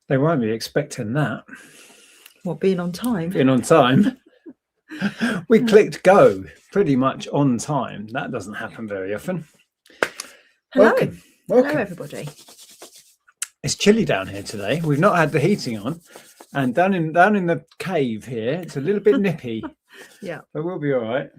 They won't be expecting that. What, being on time? Being on time. We clicked go pretty much on time. That doesn't happen very often. Hello. Welcome. Hello, everybody. It's chilly down here today. We've not had the heating on. And down in the cave here, it's a little bit nippy. Yeah. But we'll be all right.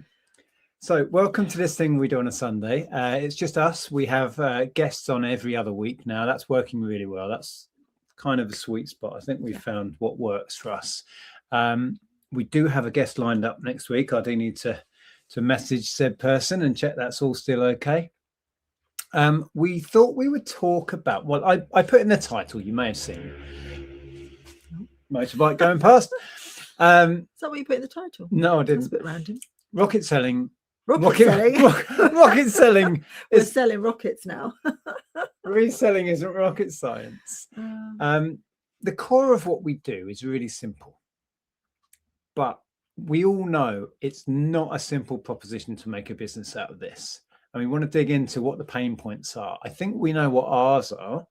So welcome to this thing we do on a Sunday. It's just us. We have guests on every other week now. That's working really well. That's kind of a sweet spot. I think we've found what works for us. We do have a guest lined up next week. I do need to message said person and check that's all still okay. We thought we would talk about, well, I put in the title, you may have seen motorbike going past. Is that what you put in the title? No, I didn't. That's a bit random. Rocket selling. Rocket selling. Rocket selling. We're selling rockets now. Reselling isn't rocket science. The core of what we do is really simple. But we all know it's not a simple proposition to make a business out of this. And we want to dig into what the pain points are. I think we know what ours are.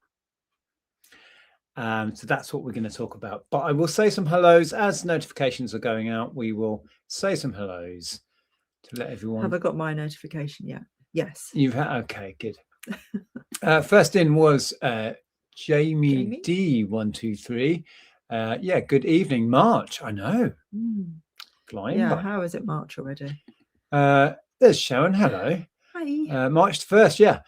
So that's what we're going to talk about. But I will say some hellos as notifications are going out. We will say some hellos to let everyone. Have I got my notification yet? Yes. You've had, okay, good. First in was Jamie D123. Yeah, good evening, March. I know. Flying. Yeah, by. how is it March already? There's Sharon. Hello. Hi. March 1st. Yeah.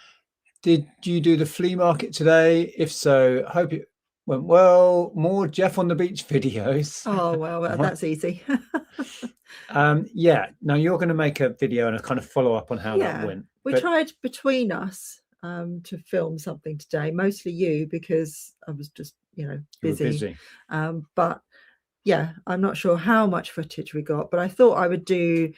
Did you do the flea market today? If so, hope it went well. More Jeff on the beach videos. Oh, well, that's easy. Yeah. Now you're going to make a video and a kind of follow up on how that went. We tried between us to film something today, mostly you, because I was just, busy. But yeah, I'm not sure how much footage we got, but I thought I would do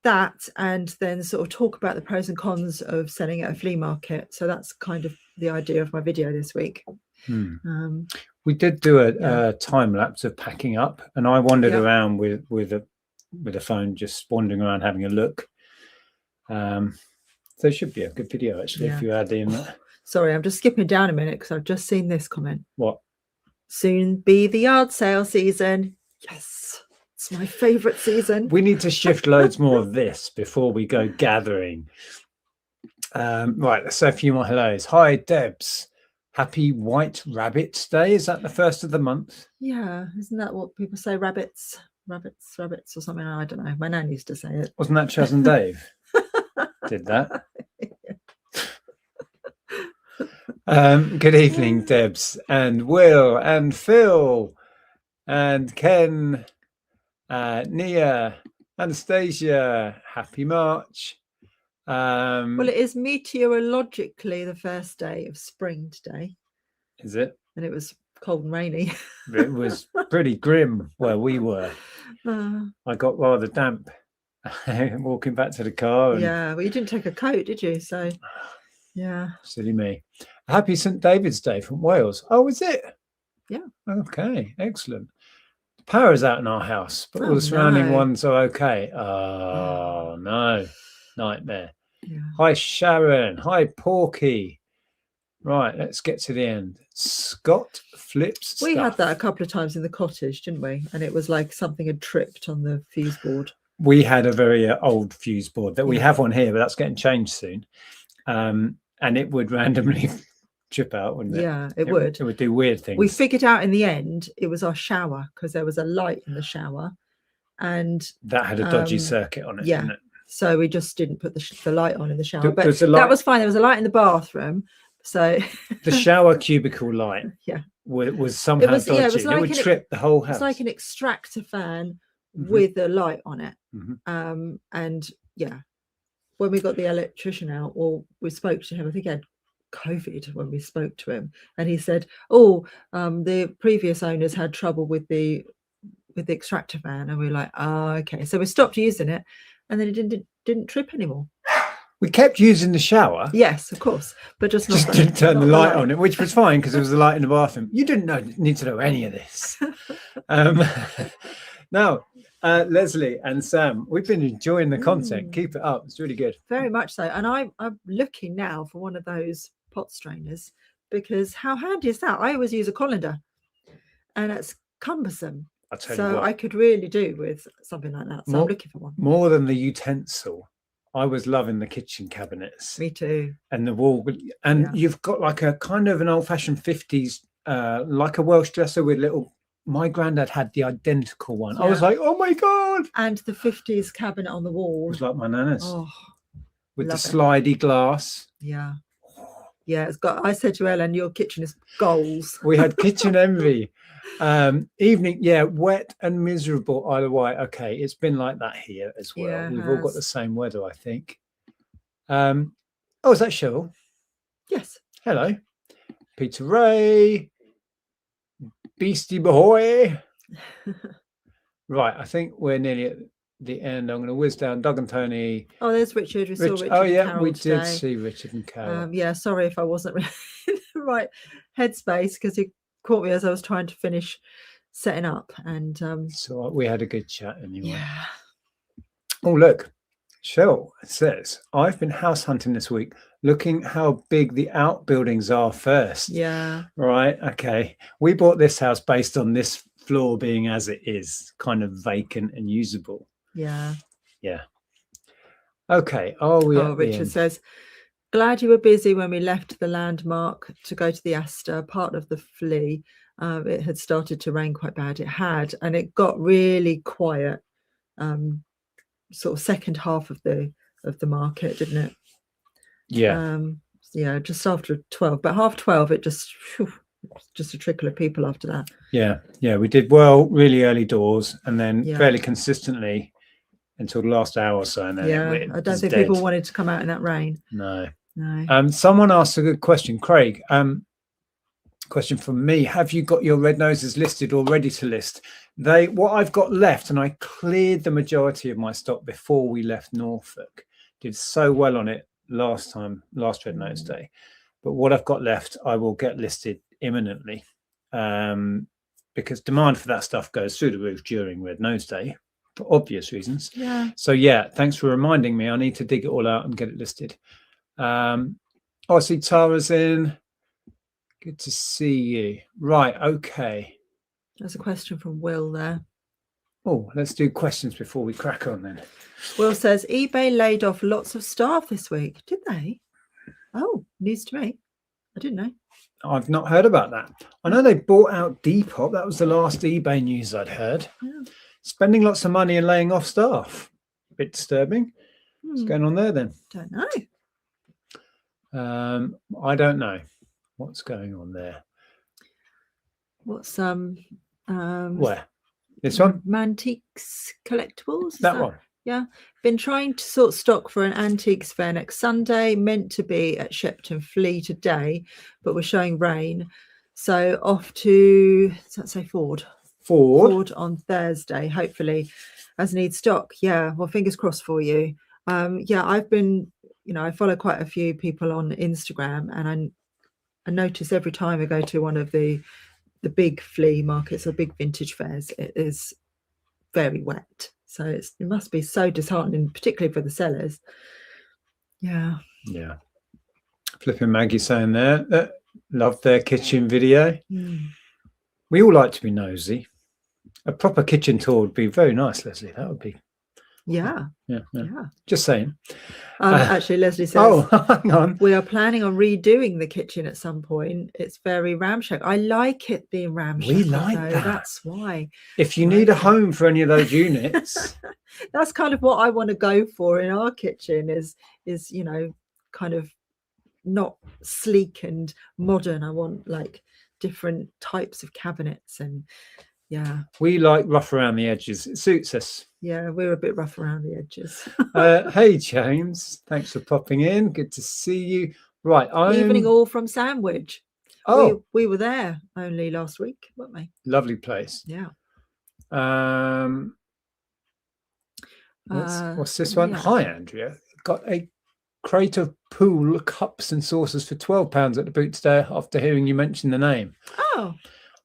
that and then sort of talk about the pros and cons of selling at a flea market. So that's kind of the idea of my video this week. We did do a time lapse of packing up, and I wandered around with a phone, just wandering around having a look. So it should be a good video actually if you add in that. Sorry, I'm just skipping down a minute because I've just seen this comment. What? Soon be the yard sale season. Yes, it's my favourite season. We need to shift loads more of this before we go gathering. Right, let's say a few more hellos. Hi, Debs. Happy White Rabbit Day. Is that the first of the month? Yeah, isn't that what people say? Rabbits or something. I don't know. My nan used to say it. Wasn't that Chaz and Dave? Did that? Good evening, Debs and Will and Phil and Ken, Nia, Anastasia. Happy March. Well, it is meteorologically the first day of spring today. Is it? And it was cold and rainy. It was pretty grim where we were. I got rather damp walking back to the car. Yeah, well, you didn't take a coat, did you? So, yeah. Silly me. Happy St. David's Day from Wales. Oh, is it? Yeah. Okay, excellent. The power is out in our house, but all the surrounding ones are okay. Oh, no. Nightmare. Yeah. Hi, Sharon. Hi, Porky. Right, let's get to the end. Scott flips We stuff. had that a couple of times in the cottage, didn't we? And it was like something had tripped on the fuse board. We had a very old fuse board that we have on here, but that's getting changed soon. And it would randomly trip out, wouldn't it? Yeah, it would. It would do weird things. We figured out in the end it was our shower because there was a light in the shower. And that had a dodgy circuit on it, didn't it? So we just didn't put the light on in the shower. But that was fine. There was a light in the bathroom. So the shower cubicle light was somehow dodgy. Yeah, it would trip the whole house. It's like an extractor fan with a light on it. And yeah, when we got the electrician out, or we spoke to him, I think he had COVID when we spoke to him, and he said, the previous owners had trouble with the extractor fan, and we were like, oh, okay. So we stopped using it, and then it didn't trip anymore. We kept using the shower. Yes, of course, but just didn't turn the light on it, which was fine because there was a light in the bathroom. You didn't need to know any of this. Now, Leslie and Sam, we've been enjoying the content. Keep it up; it's really good. Very much so. And I'm looking now for one of those pot strainers because how handy is that? I always use a colander, and it's cumbersome. I'll tell you So what, I could really do with something like that. So I'm looking for one. More than the utensil, I was loving the kitchen cabinets. Me too. And the wall, and you've got like a kind of an old-fashioned 50s, like a Welsh dresser with little. My granddad had the identical one. I was like, oh my god! And the 50s cabinet on the wall. It was like my nana's. Oh, with the slidey glass. Yeah. Yeah, it's got. I said to Ellen, your kitchen is goals. We had kitchen envy. Evening, wet and miserable either way. Okay, it's been like that here as well. Yeah, we've all got the same weather, I think. Oh, is that Cheryl? Yes. Hello, Peter Ray, Beastie Boy. Right, I think we're nearly at the end. I'm going to whiz down Doug and Tony. Oh, there's Richard. We saw Richard. Oh yeah, Carol we today. did see Richard and Carol. Yeah, sorry if I wasn't really in the right headspace, because he caught me as I was trying to finish setting up, and so we had a good chat anyway. Yeah. Oh look, Cheryl says, I've been house hunting this week, looking how big the outbuildings are first. Yeah. Right. Okay. We bought this house based on this floor being as it is, kind of vacant and usable. Yeah. Yeah. Okay. Richard says, glad you were busy when we left the landmark to go to the Astor, part of the Flea. It had started to rain quite bad. It had, and it got really quiet. Sort of second half of the market, didn't it? Yeah. Just after 12, but half 12, it just a trickle of people after that. Yeah, we did well really early doors, and then fairly consistently until the last hour or so, and then I don't think people wanted to come out in that rain. No. No. Someone asked a good question, Craig. Question from me: have you got your red noses listed or ready to list? What I've got left, and I cleared the majority of my stock before we left Norfolk. Did so well on it last Red Nose Day, but what I've got left, I will get listed imminently, because demand for that stuff goes through the roof during Red Nose Day for obvious reasons. Yeah. So thanks for reminding me. I need to dig it all out and get it listed. I see Tara's in. Good to see you. Right, okay. There's a question from Will there. Oh, let's do questions before we crack on then. Will says, eBay laid off lots of staff this week. Did they? Oh, news to me. I didn't know. I've not heard about that. I know they bought out Depop. That was the last eBay news I'd heard. Yeah. Spending lots of money and laying off staff. A bit disturbing. What's going on there then? Don't know. I don't know what's going on there. What's where? This one? Mantiques Collectibles? That one. Yeah. Been trying to sort stock for an antiques fair next Sunday, meant to be at Shepton Flea today, but we're showing rain. So off to, does that say Ford? Ford on Thursday, hopefully, as need stock. Yeah, well, fingers crossed for you. I've been, I follow quite a few people on Instagram, and I notice every time I go to one of the big flea markets or big vintage fairs, it is very wet. So it must be so disheartening, particularly for the sellers. Yeah. Yeah. Flipping Maggie saying there, love their kitchen video. We all like to be nosy. A proper kitchen tour would be very nice, Leslie. That would be. Yeah. Just saying. Actually, Leslie says, oh, hang on. We are planning on redoing the kitchen at some point. It's very ramshackle. I like it being ramshackle. We like that. That's why. If you need a home for any of those units. That's kind of what I want to go for in our kitchen is kind of not sleek and modern. I want like different types of cabinets, and we like rough around the edges. It suits us. Yeah, we're a bit rough around the edges. Hey James, thanks for popping in. Good to see you. Right, evening all from Sandwich. Oh, we were there only last week, weren't we? Lovely place. Yeah. What's this one? Hi Andrea, got a crate of pool cups and saucers for £12 at the boot today after hearing you mention the name. Oh,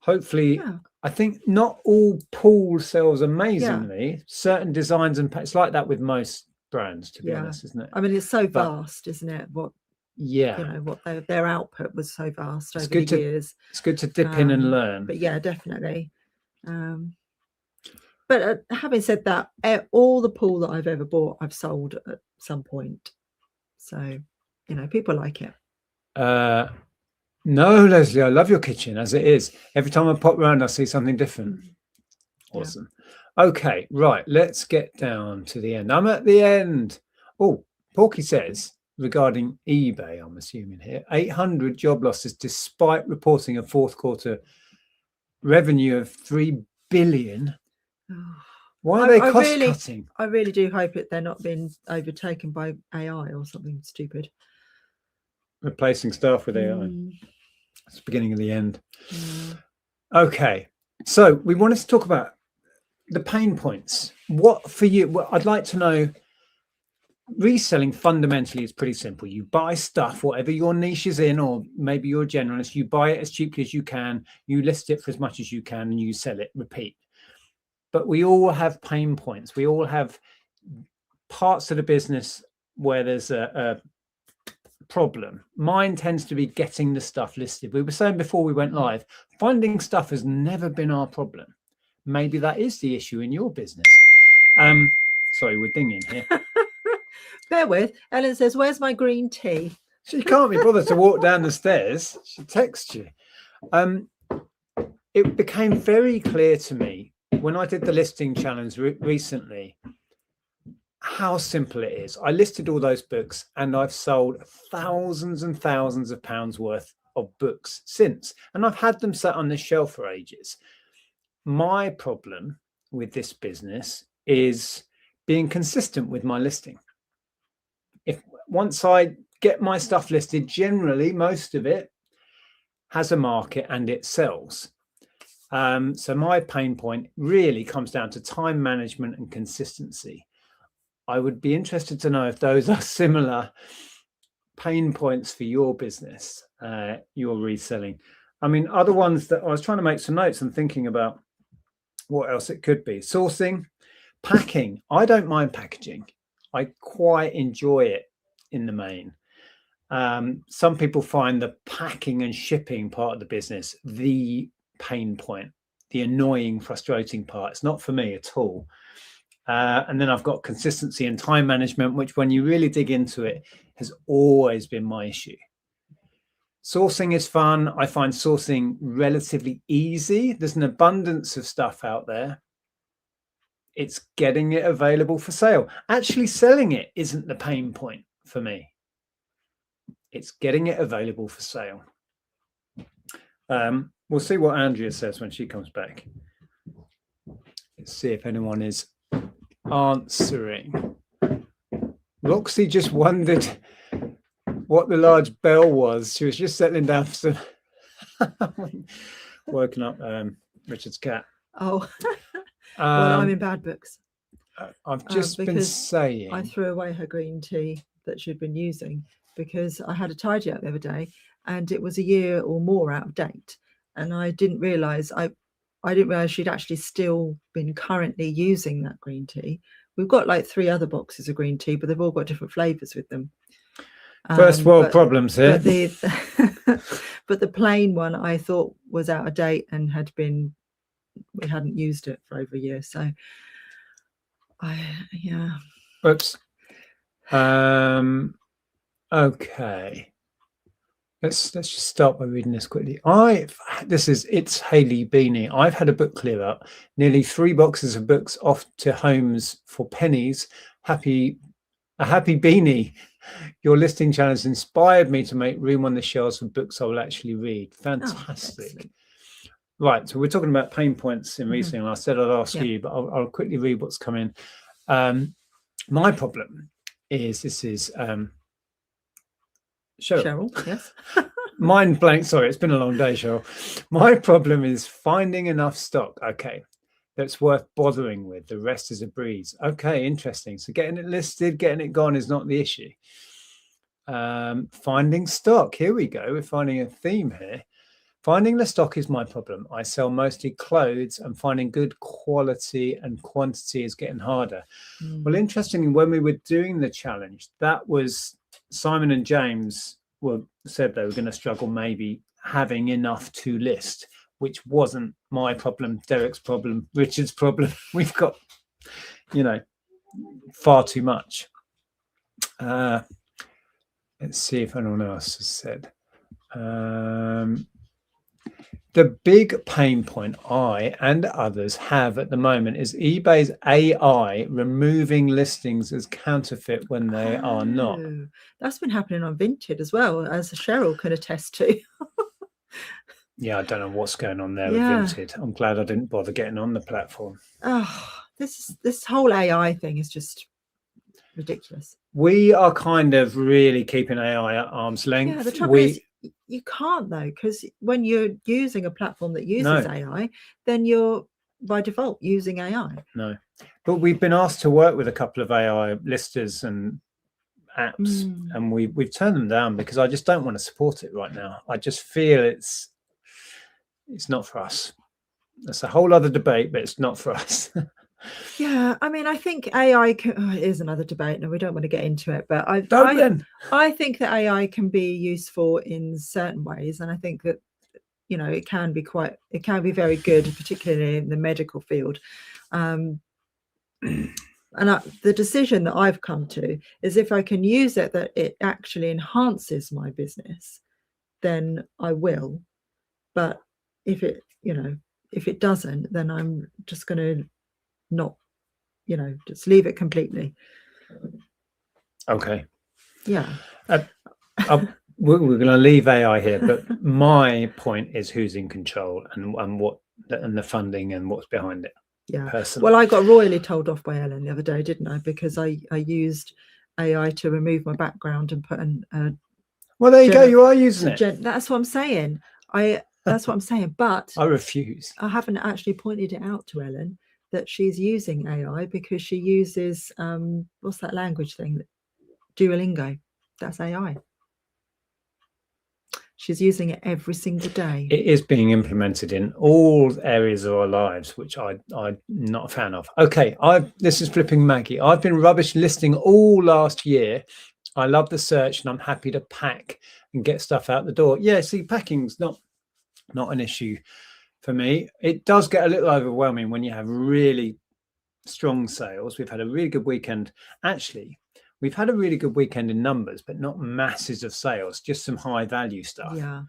hopefully. I think not all pool sells amazingly. Certain designs and it's like that with most brands, to be honest, isn't it? I mean, it's so vast, isn't it? Yeah, you know, what their output was so vast it's over good the to years. it's good to dip in and learn. But yeah, definitely. But having said that, all the pool that I've ever bought, I've sold at some point. So, you know, people like it. No, Leslie, I love your kitchen as it is. Every time I pop around, I see something different. Awesome. Yeah. Okay, right. Let's get down to the end. I'm at the end. Oh, Porky says regarding eBay, I'm assuming here, 800 job losses despite reporting a fourth quarter revenue of 3 billion. Why are they cost cutting? I really do hope they're not being overtaken by AI or something stupid. Replacing staff with AI. It's the beginning of the end. Okay, so we wanted to talk about the pain points. What for you? Well, I'd like to know. Reselling fundamentally is pretty simple. You buy stuff, whatever your niche is in, or maybe you're a generalist, you buy it as cheaply as you can, you list it for as much as you can, and you sell it, repeat. But we all have pain points. We all have parts of the business where there's a problem. Mine tends to be getting the stuff listed. We were saying before we went live, finding stuff has never been our problem. Maybe that is the issue in your business. Sorry, we're dinging here. Bear with. Ellen says, "Where's my green tea?" She can't be bothered to walk down the stairs. She texts you. It became very clear to me when I did the listing challenge recently how simple it is. I listed all those books and I've sold thousands and thousands of pounds worth of books since. And I've had them sat on the shelf for ages. My problem with this business is being consistent with my listing. If once I get my stuff listed, generally most of it has a market and it sells. So my pain point really comes down to time management and consistency. I would be interested to know if those are similar pain points for your business, your reselling. I mean, other ones that I was trying to make some notes and thinking about what else it could be. Sourcing, packing. I don't mind packaging. I quite enjoy it in the main. Some people find the packing and shipping part of the business the pain point, the annoying, frustrating part. It's not for me at all. And then I've got consistency and time management, which when you really dig into it, has always been my issue. Sourcing is fun. I find sourcing relatively easy. There's an abundance of stuff out there. It's getting it available for sale. Actually selling it isn't the pain point for me. It's getting it available for sale. We'll see what Andrea says when she comes back. Let's see if anyone is answering. Roxy just wondered what the large bell was. She was just settling down for some woken up Richard's cat. Oh, well, I'm in bad books. I've just been saying I threw away her green tea that she'd been using because I had a tidy up the other day and it was a year or more out of date, and I didn't realize she'd actually still been currently using that green tea. We've got like 3 other boxes of green tea, but they've all got different flavors with them. First world problems here. But the plain one I thought was out of date and we hadn't used it for over a year. So Oops. Okay. Let's just start by reading this quickly. It's Hayley Beanie. I've had a book clear up. Nearly 3 boxes of books off to homes for pennies. A happy beanie. Your listing challenge inspired me to make room on the shelves for books I will actually read. Fantastic. Right, so we're talking about pain points in reselling. I said I'd ask you, but I'll quickly read what's come in. My problem is Cheryl, yes. Mind blank. Sorry, it's been a long day, Cheryl. My problem is finding enough stock. Okay, that's worth bothering with. The rest is a breeze. Okay, interesting. So getting it listed, getting it gone is not the issue. Finding stock. Here we go. We're finding a theme here. Finding the stock is my problem. I sell mostly clothes, and finding good quality and quantity is getting harder. Well, interestingly, when we were doing the challenge, that was Simon and James said they were going to struggle maybe having enough to list, which wasn't my problem, Derek's problem, Richard's problem. We've got, far too much. Let's see if anyone else has said. The big pain point I and others have at the moment is eBay's AI removing listings as counterfeit when they are not. That's been happening on Vinted as well, as Cheryl can attest to. Yeah, I don't know what's going on there with Vinted. I'm glad I didn't bother getting on the platform. Oh, this whole AI thing is just ridiculous. We are kind of really keeping AI at arm's length. Yeah, the trouble is you can't though, because when you're using a platform that uses AI, then you're by default using AI. No, but we've been asked to work with a couple of AI listers and apps, and we've turned them down because I just don't want to support it right now. I just feel it's not for us. That's a whole other debate, but it's not for us. Yeah, I mean, I think AI is another debate, and we don't want to get into it, but I think that AI can be useful in certain ways, and I think that it can be very good, particularly in the medical field. And the decision that I've come to is if I can use it that it actually enhances my business, then I will. But if it doesn't, then I'm just going to not, just leave it completely. Okay. Yeah. We're going to leave AI here, but my point is who's in control and what and the funding and what's behind it. Yeah. Personally. Well, I got royally told off by Ellen the other day, didn't I? Because I used AI to remove my background and put in. Well, there you go. You are using it. That's what I'm saying. That's what I'm saying. But I refuse. I haven't actually pointed it out to Ellen that she's using AI because she uses what's that language thing? Duolingo. That's AI. She's using it every single day. It is being implemented in all areas of our lives, which I'm not a fan of. Okay, this is Flipping Maggie. I've been rubbish listing all last year. I love the search and I'm happy to pack and get stuff out the door. Yeah, see, packing's not an issue for me. It does get a little overwhelming when you have really strong sales. We've had a really good weekend. Actually, we've had a really good weekend in numbers, but not masses of sales, just some high value stuff. Yeah.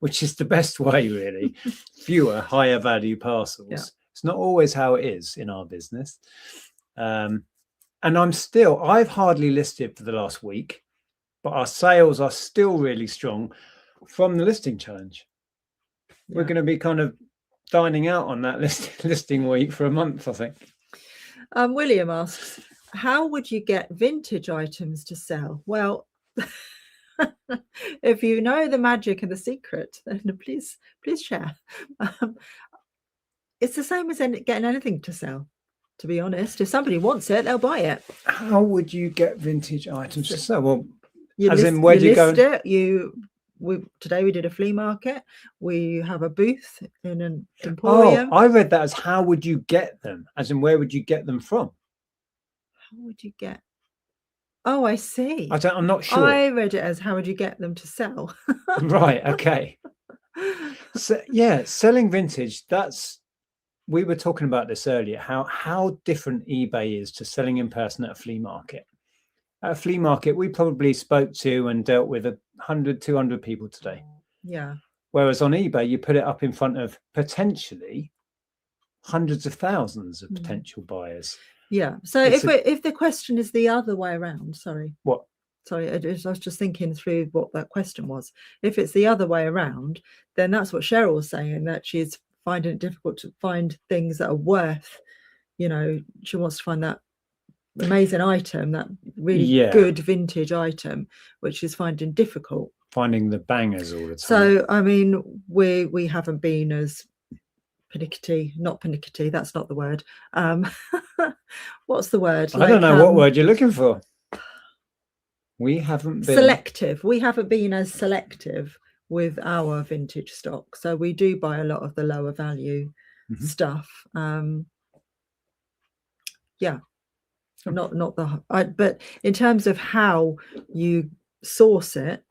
Which is the best way, really. Fewer higher value parcels. Yeah. It's not always how it is in our business. And I've hardly listed for the last week, but our sales are still really strong from the listing challenge. Yeah. We're going to be kind of dining out on that listing week for a month, I think. William asks, how would you get vintage items to sell? Well, if you know the magic and the secret, then please share. It's the same as getting anything to sell, to be honest. If somebody wants it, they'll buy it. How would you get vintage items to sell? Well, today we did a flea market. We have a booth in an emporium. Oh, I read that as how would you get them? As in, where would you get them from? How would you get? Oh, I see. I'm not sure. I read it as how would you get them to sell? Right. Okay. So yeah, selling vintage. We were talking about this earlier. How different eBay is to selling in person at a flea market. At a flea market, we probably spoke to and dealt with 100, 200 people today. Yeah. Whereas on eBay, you put it up in front of potentially hundreds of thousands of potential buyers. Yeah. So if the question is the other way around, sorry. What? Sorry, I was just thinking through what that question was. If it's the other way around, then that's what Cheryl was saying, that she's finding it difficult to find things that are worth, she wants to find that amazing item, that really good vintage item, which is finding difficult. Finding the bangers all the time. So, I mean, we haven't been as not pernickety, that's not the word. What's the word? I don't know what word you're looking for. We haven't been selective. We haven't been as selective with our vintage stock. So we do buy a lot of the lower value stuff. Yeah. Not but in terms of how you source it,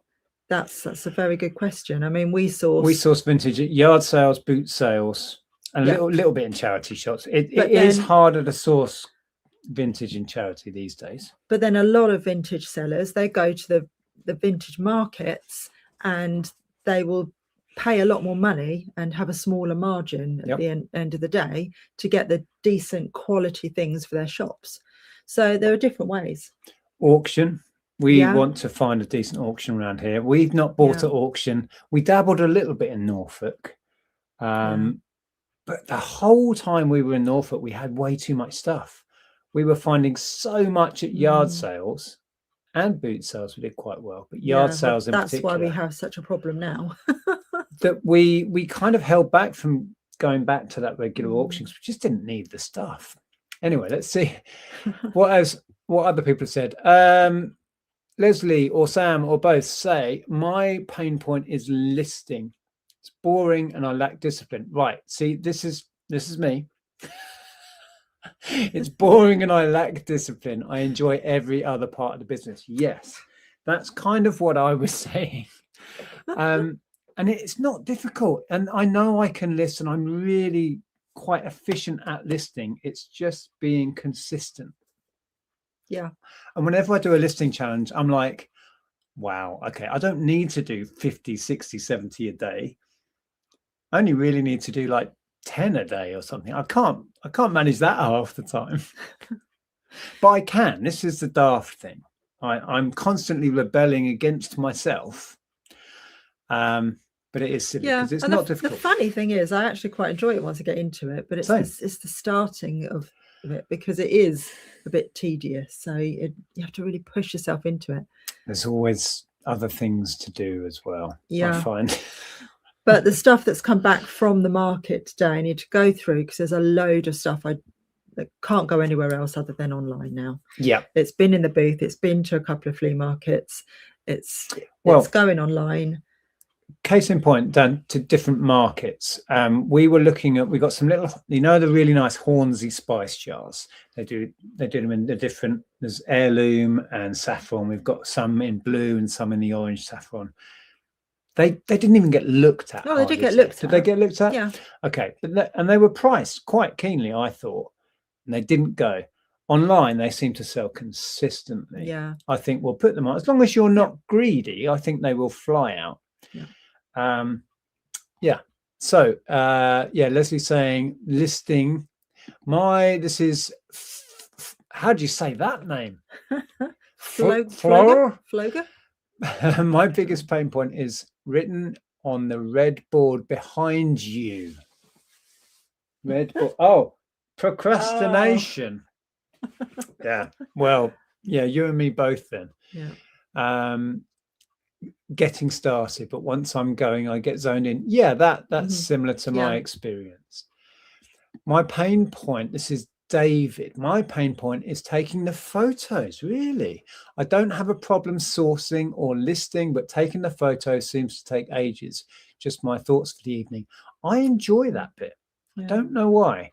That's a very good question. I mean, we source vintage at yard sales, boot sales, and a little bit in charity shops. It is harder to source vintage in charity these days. But then a lot of vintage sellers, they go to the vintage markets and they will pay a lot more money and have a smaller margin at the end of the day to get the decent quality things for their shops. So there are different ways. Auction. We want to find a decent auction around here. We've not bought at auction. We dabbled a little bit in Norfolk. But the whole time we were in Norfolk, we had way too much stuff. We were finding so much at yard sales and boot sales. We did quite well, but yard sales in particular. That's why we have such a problem now. That we kind of held back from going back to that regular auctions. We just didn't need the stuff. Anyway, let's see what other people have said. Leslie or Sam or both say, my pain point is listing. It's boring and I lack discipline. Right. See, this is me. It's boring and I lack discipline. I enjoy every other part of the business. Yes, that's kind of what I was saying. And it's not difficult. And I know I can list and I'm really quite efficient at listing. It's just being consistent. Yeah. And whenever I do a listing challenge, I'm like, wow, okay, I don't need to do 50, 60, 70 a day. I only really need to do like 10 a day or something. I can't manage that half the time. But I can. This is the daft thing. I'm constantly rebelling against myself. But it is silly because it's not difficult. The funny thing is, I actually quite enjoy it once I get into it, but it's the starting of it because it is a bit tedious. So you have to really push yourself into it. There's always other things to do as well. Yeah. I find. But the stuff that's come back from the market today, I need to go through because there's a load of stuff that can't go anywhere else other than online now. Yeah. It's been in the booth. It's been to a couple of flea markets. It's going online. Case in point, done to different markets. We got some little, the really nice Hornsey spice jars. They do them in the different, there's heirloom and saffron. We've got some in blue and some in the orange saffron. They didn't even get looked at. Oh, they did get looked at. Did they get looked at? Yeah. Okay. And they were priced quite keenly, I thought. And they didn't go. Online, they seem to sell consistently. Yeah. I think we'll put them on. As long as you're not greedy, I think they will fly out. Yeah. So, Leslie's saying listing. This is, how do you say that name? Floger? My biggest pain point is written on the red board behind you. Red board. Oh, procrastination. Yeah. Well, yeah, you and me both then. Yeah. Getting started, but once I'm going, I get zoned in. Yeah, that's similar to my experience. My pain point, this is David. My pain point is taking the photos. Really, I don't have a problem sourcing or listing, but taking the photos seems to take ages. Just my thoughts for the evening. I enjoy that bit. I don't know why.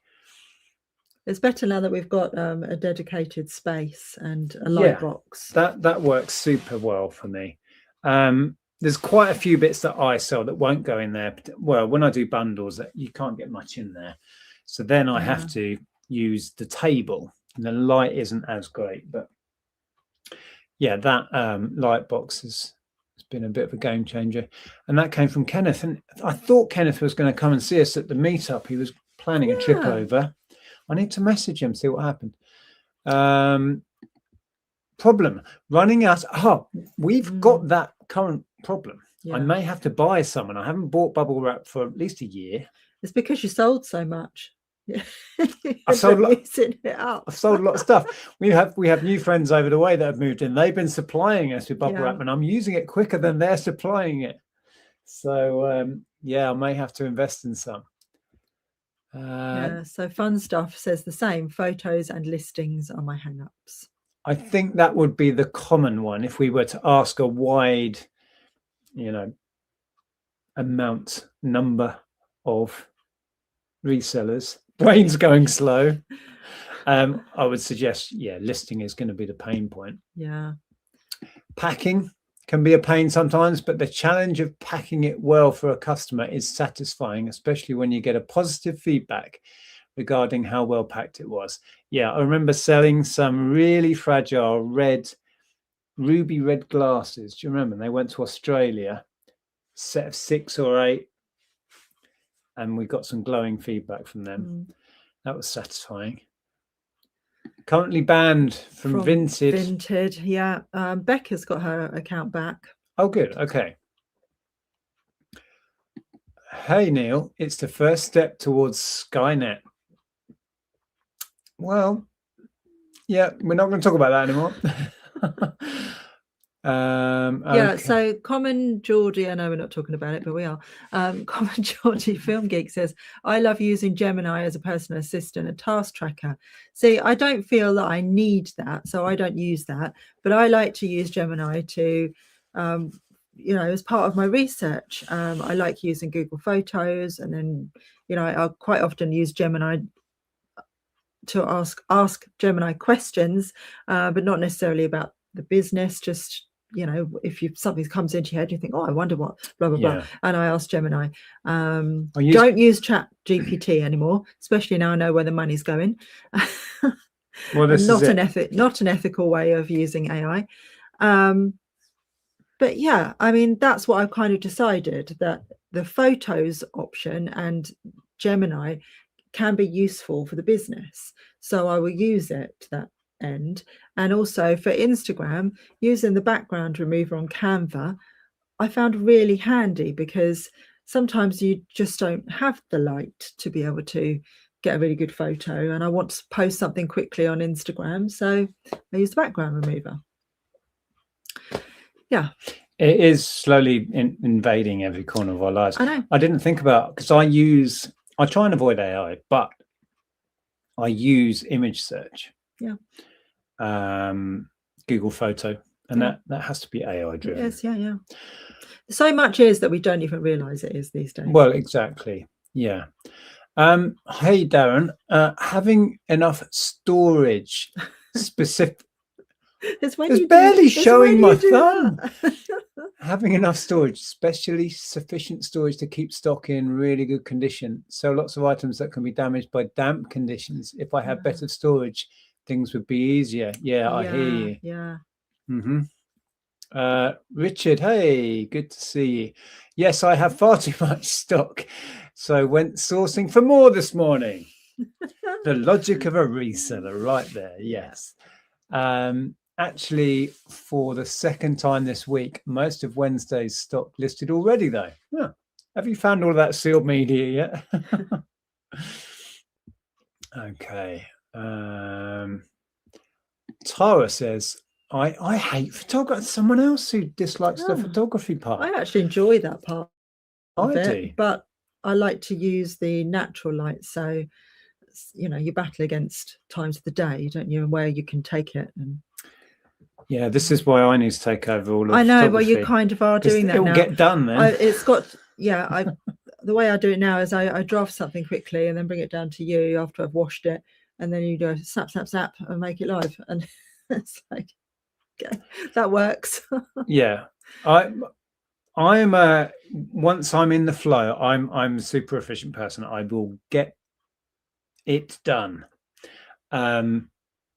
It's better now that we've got a dedicated space and a light box. That works super well for me. There's quite a few bits that I sell that won't go in there. Well, when I do bundles, that you can't get much in there. So then I have to use the table and the light isn't as great. But yeah, that light box has been a bit of a game changer. And that came from Kenneth. And I thought Kenneth was going to come and see us at the meetup. He was planning a trip over. I need to message him, see what happened. Problem running out. We've got that current problem. I may have to buy some, and I haven't bought bubble wrap for at least a year. It's because you sold so much. I've sold a lot of stuff. We have new friends over the way that have moved in. They've been supplying us with bubble wrap, and I'm using it quicker than they're supplying it. So I may have to invest in some. So Fun Stuff says the same. Photos and listings are my hang-ups. I think that would be the common one if we were to ask a wide, number of resellers. Brain's going slow. I would suggest, listing is going to be the pain point. Yeah. Packing. can be a pain sometimes, but the challenge of packing it well for a customer is satisfying, especially when you get a positive feedback regarding how well packed it was. Yeah, I remember selling some really fragile ruby red glasses. Do you remember? They went to Australia, set of 6 or 8, and we got some glowing feedback from them. That was satisfying. Currently banned from Vinted. Vinted, yeah. Becca's got her account back. Oh, good. Okay. Hey, Neil, it's the first step towards Skynet. Well, yeah, we're not going to talk about that anymore. Yeah, okay. so Common Geordie, I know we're not talking about it, but we are. Common Geordie Film Geek says, I love using Gemini as a personal assistant and task tracker. See, I don't feel that I need that, so I don't use that, but I like to use Gemini to, as part of my research. I like using Google Photos, and then, I'll quite often use Gemini to ask Gemini questions, but not necessarily about the business, just if something comes into your head, you think, oh, I wonder what, blah blah blah, and I ask Gemini. Don't use Chat GPT anymore, especially now I know where the money's going. Well, this not is not an ethical way of using AI. But yeah, I mean, that's what I've kind of decided, that the photos option and Gemini can be useful for the business, so I will use it to that end. And also for Instagram, using the background remover on Canva, I found really handy, because sometimes you just don't have the light to be able to get a really good photo, and I want to post something quickly on Instagram, so I use the background remover. Yeah, it is slowly invading every corner of our lives. I know. I didn't think about, because I try and avoid AI, but I use image search. Yeah. Google Photo, and that has to be AI driven. Yes, yeah. So much is that we don't even realize it is these days. Well, exactly. Yeah. Hey, Darren, having enough storage specific. It's barely showing my thumb. Having enough storage, especially sufficient storage to keep stock in really good condition. So lots of items that can be damaged by damp conditions. If I had better storage, things would be easier. Yeah, I hear you. Yeah. Richard, hey, good to see you. Yes, I have far too much stock, so I went sourcing for more this morning. The logic of a reseller right there. Yes. Actually, for the second time this week, most of Wednesday's stock listed already, though. Yeah. Have you found all of that sealed media yet? Okay. Tara says, I hate photography. Someone else who dislikes the photography part. I actually enjoy that part of I it, do. but I like to use the natural light. So, you battle against times of the day, don't you, and where you can take it. And yeah, this is why I need to take over all of I know, photography. well, you kind of are doing that now. It will get done then. It's got, the way I do it now is I draft something quickly and then bring it down to you after I've washed it, and then you go snap, snap, snap and make it live. And it's like, okay, that works. Yeah. I'm once I'm in the flow, I'm a super efficient person. I will get it done.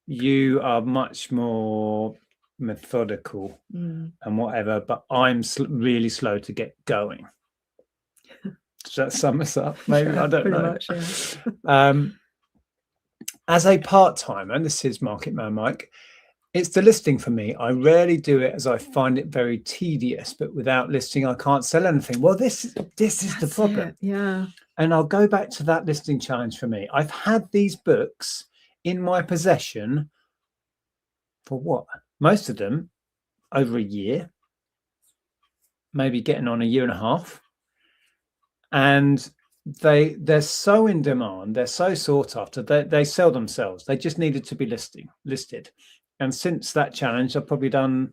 You are much more methodical and whatever, but I'm really slow to get going. Does that sum us up? Maybe. I don't know. Much, yeah. As a part-timer, and this is Market Man Mike, it's the listing for me. I rarely do it, as I find it very tedious, but without listing, I can't sell anything. Well, this is the problem. Yeah. And I'll go back to that listing challenge for me. I've had these books in my possession for what? Most of them over a year, maybe getting on a year and a half. And they're so in demand, they're so sought after, they sell themselves. They just needed to be listed. And since that challenge, I've probably done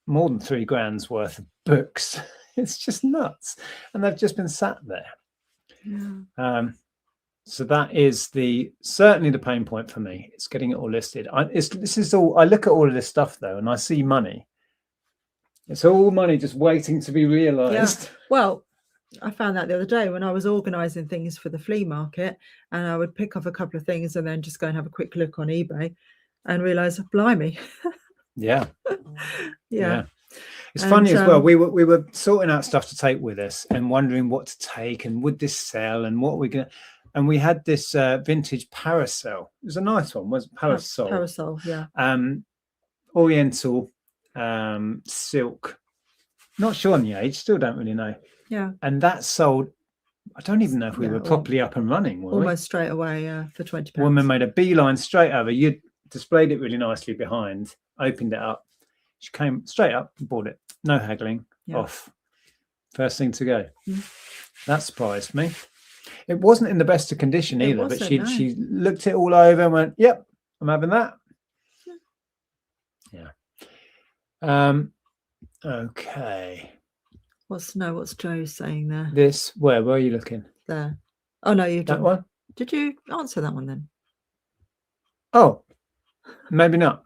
more than £3,000 worth of books. It's just nuts. And they've just been sat there. Yeah. So that is certainly the pain point for me. It's getting it all listed. I look at all of this stuff though, and I see money. It's all money just waiting to be realised. Well, I found that the other day when I was organising things for the flea market, and I would pick up a couple of things and then just go and have a quick look on eBay and realise, blimey. Yeah. Yeah. It's funny as well. We were sorting out stuff to take with us and wondering what to take and would this sell and what we're going to. And we had this vintage parasol. It was a nice one, was it? Parasol. Parasol, yeah. Oriental silk. Not sure on the age, still don't really know. Yeah. And that sold, I don't even know if we were properly up and running. Almost straight away, for £20. Woman made a beeline straight over. You displayed it really nicely behind, opened it up. She came straight up and bought it. No haggling, off. First thing to go. That surprised me. It wasn't in the best of condition either, but she looked it all over and went, yep, I'm having that. Yeah. Okay. What's Joe saying there? Where are you looking? There. Oh no, you didn't. That one? Did you answer that one then? Oh, maybe not.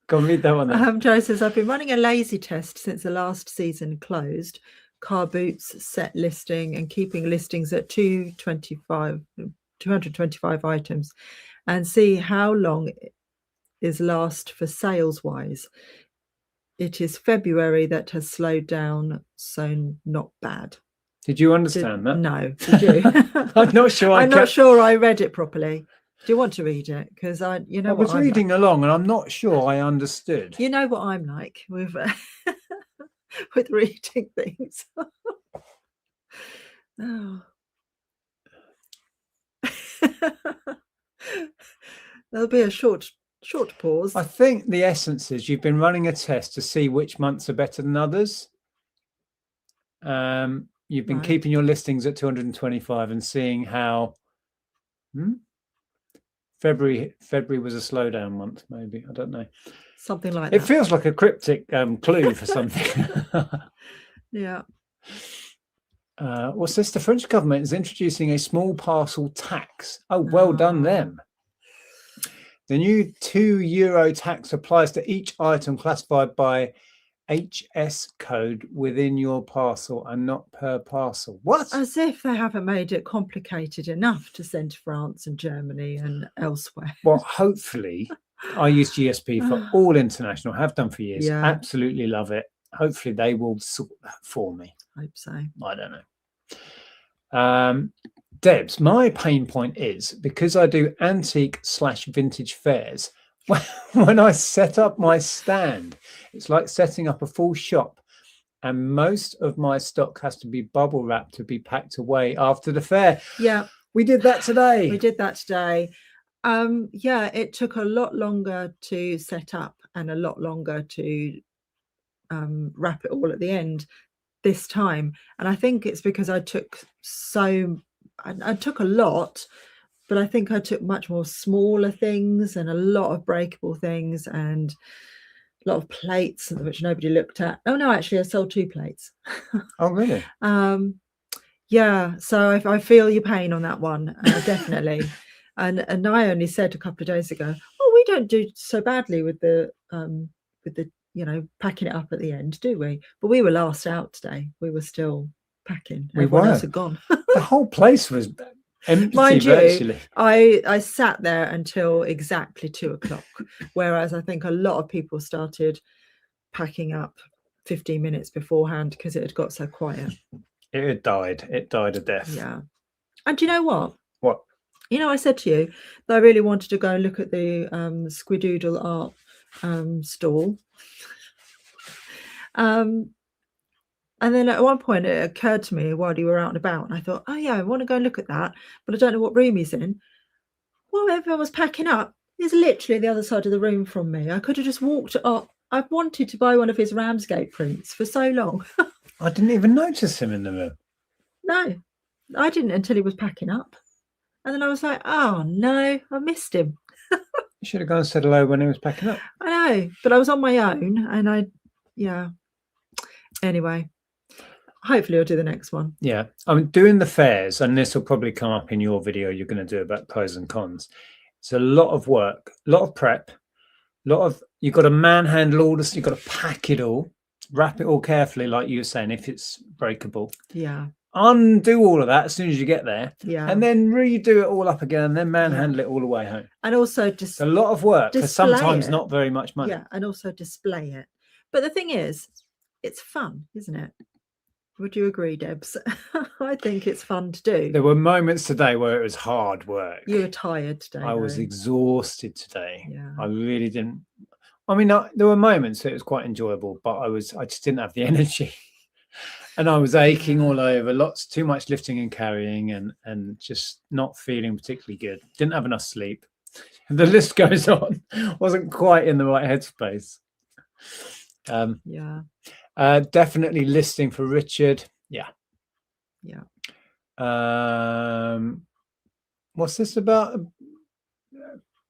Go and read that one then. Joe says, I've been running a lazy test since the last season closed. Car boots set listing and keeping listings at 225 items, and see how long is last for sales wise. It is February that has slowed down, so not bad. Did you understand that? No. Did you? I'm not sure. I'm not sure I read it properly. Do you want to read it? Because I was reading along, and I'm not sure I understood. You know what I'm like with with reading things. Oh. There'll be a short pause. I think the essence is you've been running a test to see which months are better than others. You've been keeping your listings at 225 and seeing how February was a slowdown month, maybe. I don't know. Something like that. It feels like a cryptic clue for something. Yeah. What's this? The French government is introducing a small parcel tax. Oh, well done them. The new €2 tax applies to each item classified by HS code within your parcel and not per parcel. What? As if they haven't made it complicated enough to send to France and Germany and elsewhere. Well, hopefully, I use GSP for all international, have done for years. Yeah. Absolutely love it. Hopefully they will sort that for me. Hope so. I don't know. Debs, my pain point is because I do antique/vintage fairs. When I set up my stand, it's like setting up a full shop, and most of my stock has to be bubble wrapped to be packed away after the fair. Yeah, we did that today. Yeah, it took a lot longer to set up and a lot longer to wrap it all at the end this time, and I think it's because I took I took a lot, but I think I took much more smaller things and a lot of breakable things and a lot of plates which nobody looked at. Oh no, actually I sold 2 plates. Oh really? Yeah, so I feel your pain on that one, definitely. and I only said a couple of days ago, oh, we don't do so badly with the packing it up at the end, do we? But we were last out today. We were still packing. Everyone else had gone. The whole place was empty. Mind virtually. You, I sat there until exactly 2:00, whereas I think a lot of people started packing up 15 minutes beforehand because it had got so quiet. It had died. It died a death. Yeah. And do you know what? What? You know, I said to you that I really wanted to go and look at the Squidoodle art stall. And then at one point it occurred to me while you were out and about, and I thought, oh yeah, I want to go and look at that, but I don't know what room he's in. Well, everyone was packing up. He's literally the other side of the room from me. I could have just walked up. I've wanted to buy one of his Ramsgate prints for so long. I didn't even notice him in the room. No, I didn't until he was packing up. And then I was like, oh no, I missed him. You should have gone and said hello when he was packing up. I know, but I was on my own, and anyway, hopefully I'll do the next one. Yeah, I'm doing the fairs, and this will probably come up in your video you're going to do about pros and cons. It's a lot of work, a lot of prep, you've got to manhandle all this, you've got to pack it all. wrap it all carefully, like you were saying, if it's breakable. Yeah. Undo all of that as soon as you get there. Yeah. And then redo it all up again, and then manhandle it all the way home. And also it's a lot of work for sometimes not very much money. Yeah, and also display it. But the thing is, it's fun, isn't it? Would you agree, Debs? I think it's fun to do. There were moments today where it was hard work. You were tired today. I was exhausted today. Yeah. I really didn't. I mean, there were moments that it was quite enjoyable, but I just didn't have the energy. And I was aching all over, too much lifting and carrying, and just not feeling particularly good. Didn't have enough sleep. And the list goes on. Wasn't quite in the right headspace. Definitely listing for Richard. Yeah. What's this about?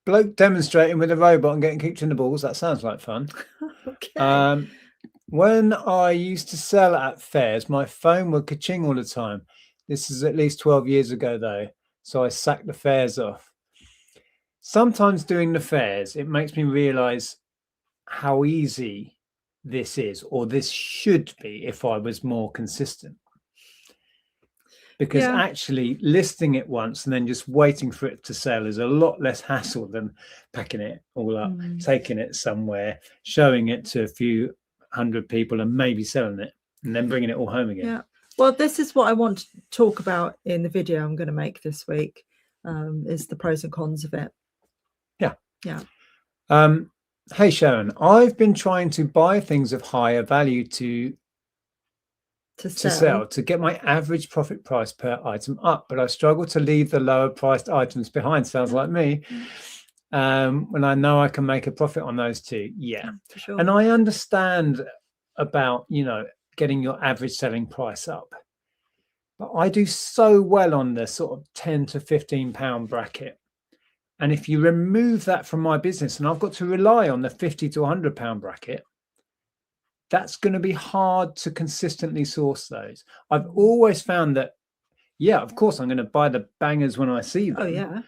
Bloke demonstrating with a robot and getting kicked in the balls. That sounds like fun. Okay. When I used to sell at fairs, my phone would ka-ching all the time. This is at least 12 years ago, though, so I sacked the fairs off. Sometimes doing the fairs, it makes me realise how easy this is, or this should be if I was more consistent. Because actually listing it once and then just waiting for it to sell is a lot less hassle than packing it all up, taking it somewhere, showing it to a few hundred people and maybe selling it and then bringing it all home again. Yeah. Well, this is what I want to talk about in the video I'm going to make this week, is the pros and cons of it. Yeah. Hey, Sharon, I've been trying to buy things of higher value to sell to get my average profit price per item up, but I struggle to leave the lower priced items behind. Sounds like me. When I know I can make a profit on those too. Yeah, for sure. And I understand about, getting your average selling price up, but I do so well on the sort of 10 to 15 pound bracket. And if you remove that from my business and I've got to rely on the 50 to 100 pound bracket, that's going to be hard to consistently source those. I've always found that, of course, I'm going to buy the bangers when I see them. Oh, yeah.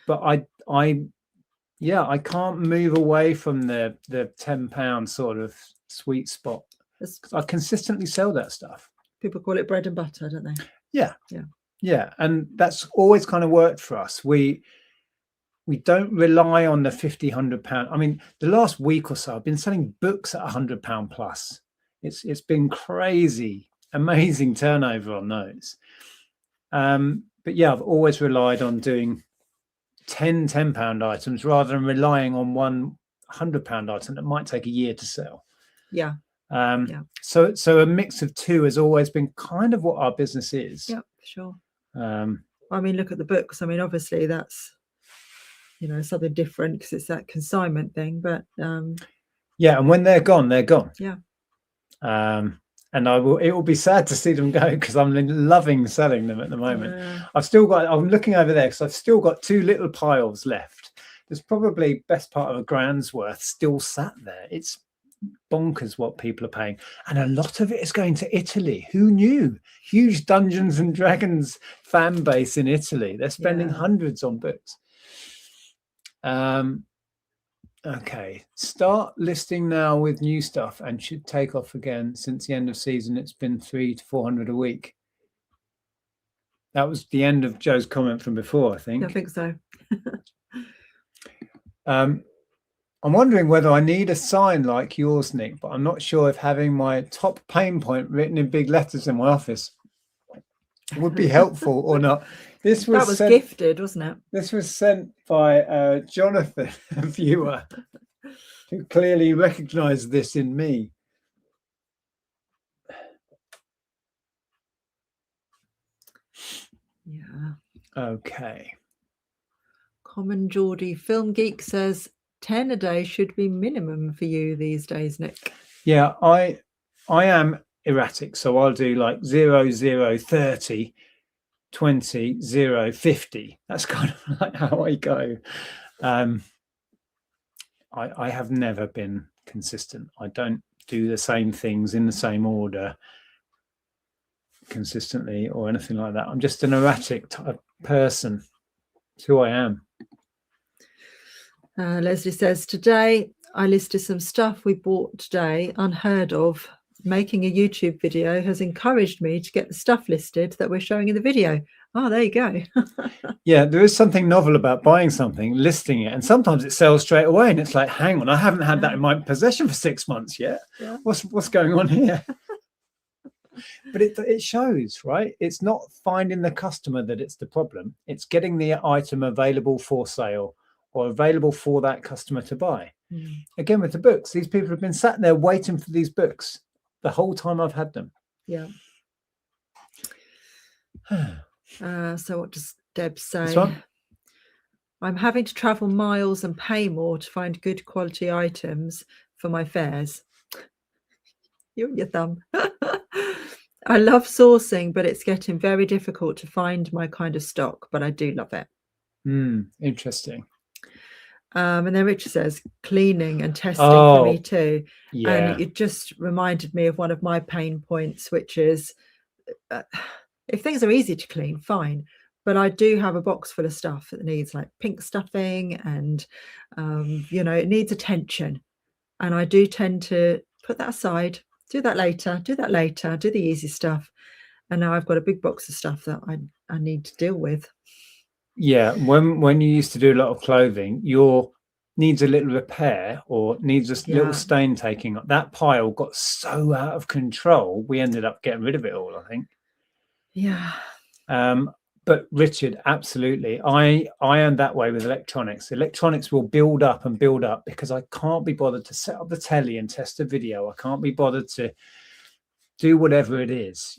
But I can't move away from the £10 sort of sweet spot. I consistently sell that stuff. People call it bread and butter, don't they? Yeah. And that's always kind of worked for us. We don't rely on the 50, £100. I mean, the last week or so, I've been selling books at £100 plus. It's been crazy, amazing turnover on those. But I've always relied on doing 10 £10 items rather than relying on one £100 item that might take a year to sell. Yeah. So a mix of two has always been kind of what our business is. Yeah, for sure. I mean, look at the books. I mean, obviously that's, something different because it's that consignment thing, but and when they're gone, they're gone. Yeah. And it will be sad to see them go because I'm loving selling them at the moment. I'm looking over there because I've still got two little piles left. There's probably best part of a grand's worth still sat there. It's bonkers what people are paying, and a lot of it is going to Italy. Who knew? Huge Dungeons and Dragons fan base in Italy. They're spending hundreds on books. Okay, start listing now with new stuff and should take off again. Since the end of season, it's been 300 to 400 a week. That was the end of Joe's comment from before, I think. I think so. I'm wondering whether I need a sign like yours, Nick, but I'm not sure if having my top pain point written in big letters in my office would be helpful or not. That was gifted, wasn't it? This was sent by Jonathan, a viewer, who clearly recognised this in me. Yeah. Okay. Common Geordie Film Geek says 10 a day should be minimum for you these days, Nick. Yeah, I am erratic, so I'll do like 0, 0, 30, 20, 0, 50. That's kind of like how I go. I have never been consistent. I don't do the same things in the same order consistently or anything like that. I'm just an erratic type person. It's who I am. Leslie says, today I listed some stuff we bought today, unheard of. Making a YouTube video has encouraged me to get the stuff listed that we're showing in the video. Oh, there you go. Yeah, there is something novel about buying something, listing it, and sometimes it sells straight away. And it's like, hang on, I haven't had that in my possession for 6 months yet. Yeah. What's going on here? But it shows, right? It's not finding the customer that it's the problem. It's getting the item available for sale or available for that customer to buy. Again, with the books, these people have been sat there waiting for these books the whole time I've had them. Yeah. So what does Deb say? This one? I'm having to travel miles and pay more to find good quality items for my fares. You and your thumb. I love sourcing, but it's getting very difficult to find my kind of stock, but I do love it. Interesting. And then Richard says cleaning and testing for me too. Yeah. And it just reminded me of one of my pain points, which is if things are easy to clean, fine. But I do have a box full of stuff that needs like pink stuffing and, it needs attention. And I do tend to put that aside, do that later, do the easy stuff. And now I've got a big box of stuff that I need to deal with. Yeah, when you used to do a lot of clothing, your needs a little repair or needs a little stain taking up. That pile got so out of control, we ended up getting rid of it all, I think. Yeah. But Richard, absolutely. I am that way with electronics. Electronics will build up and build up because I can't be bothered to set up the telly and test a video. I can't be bothered to do whatever it is,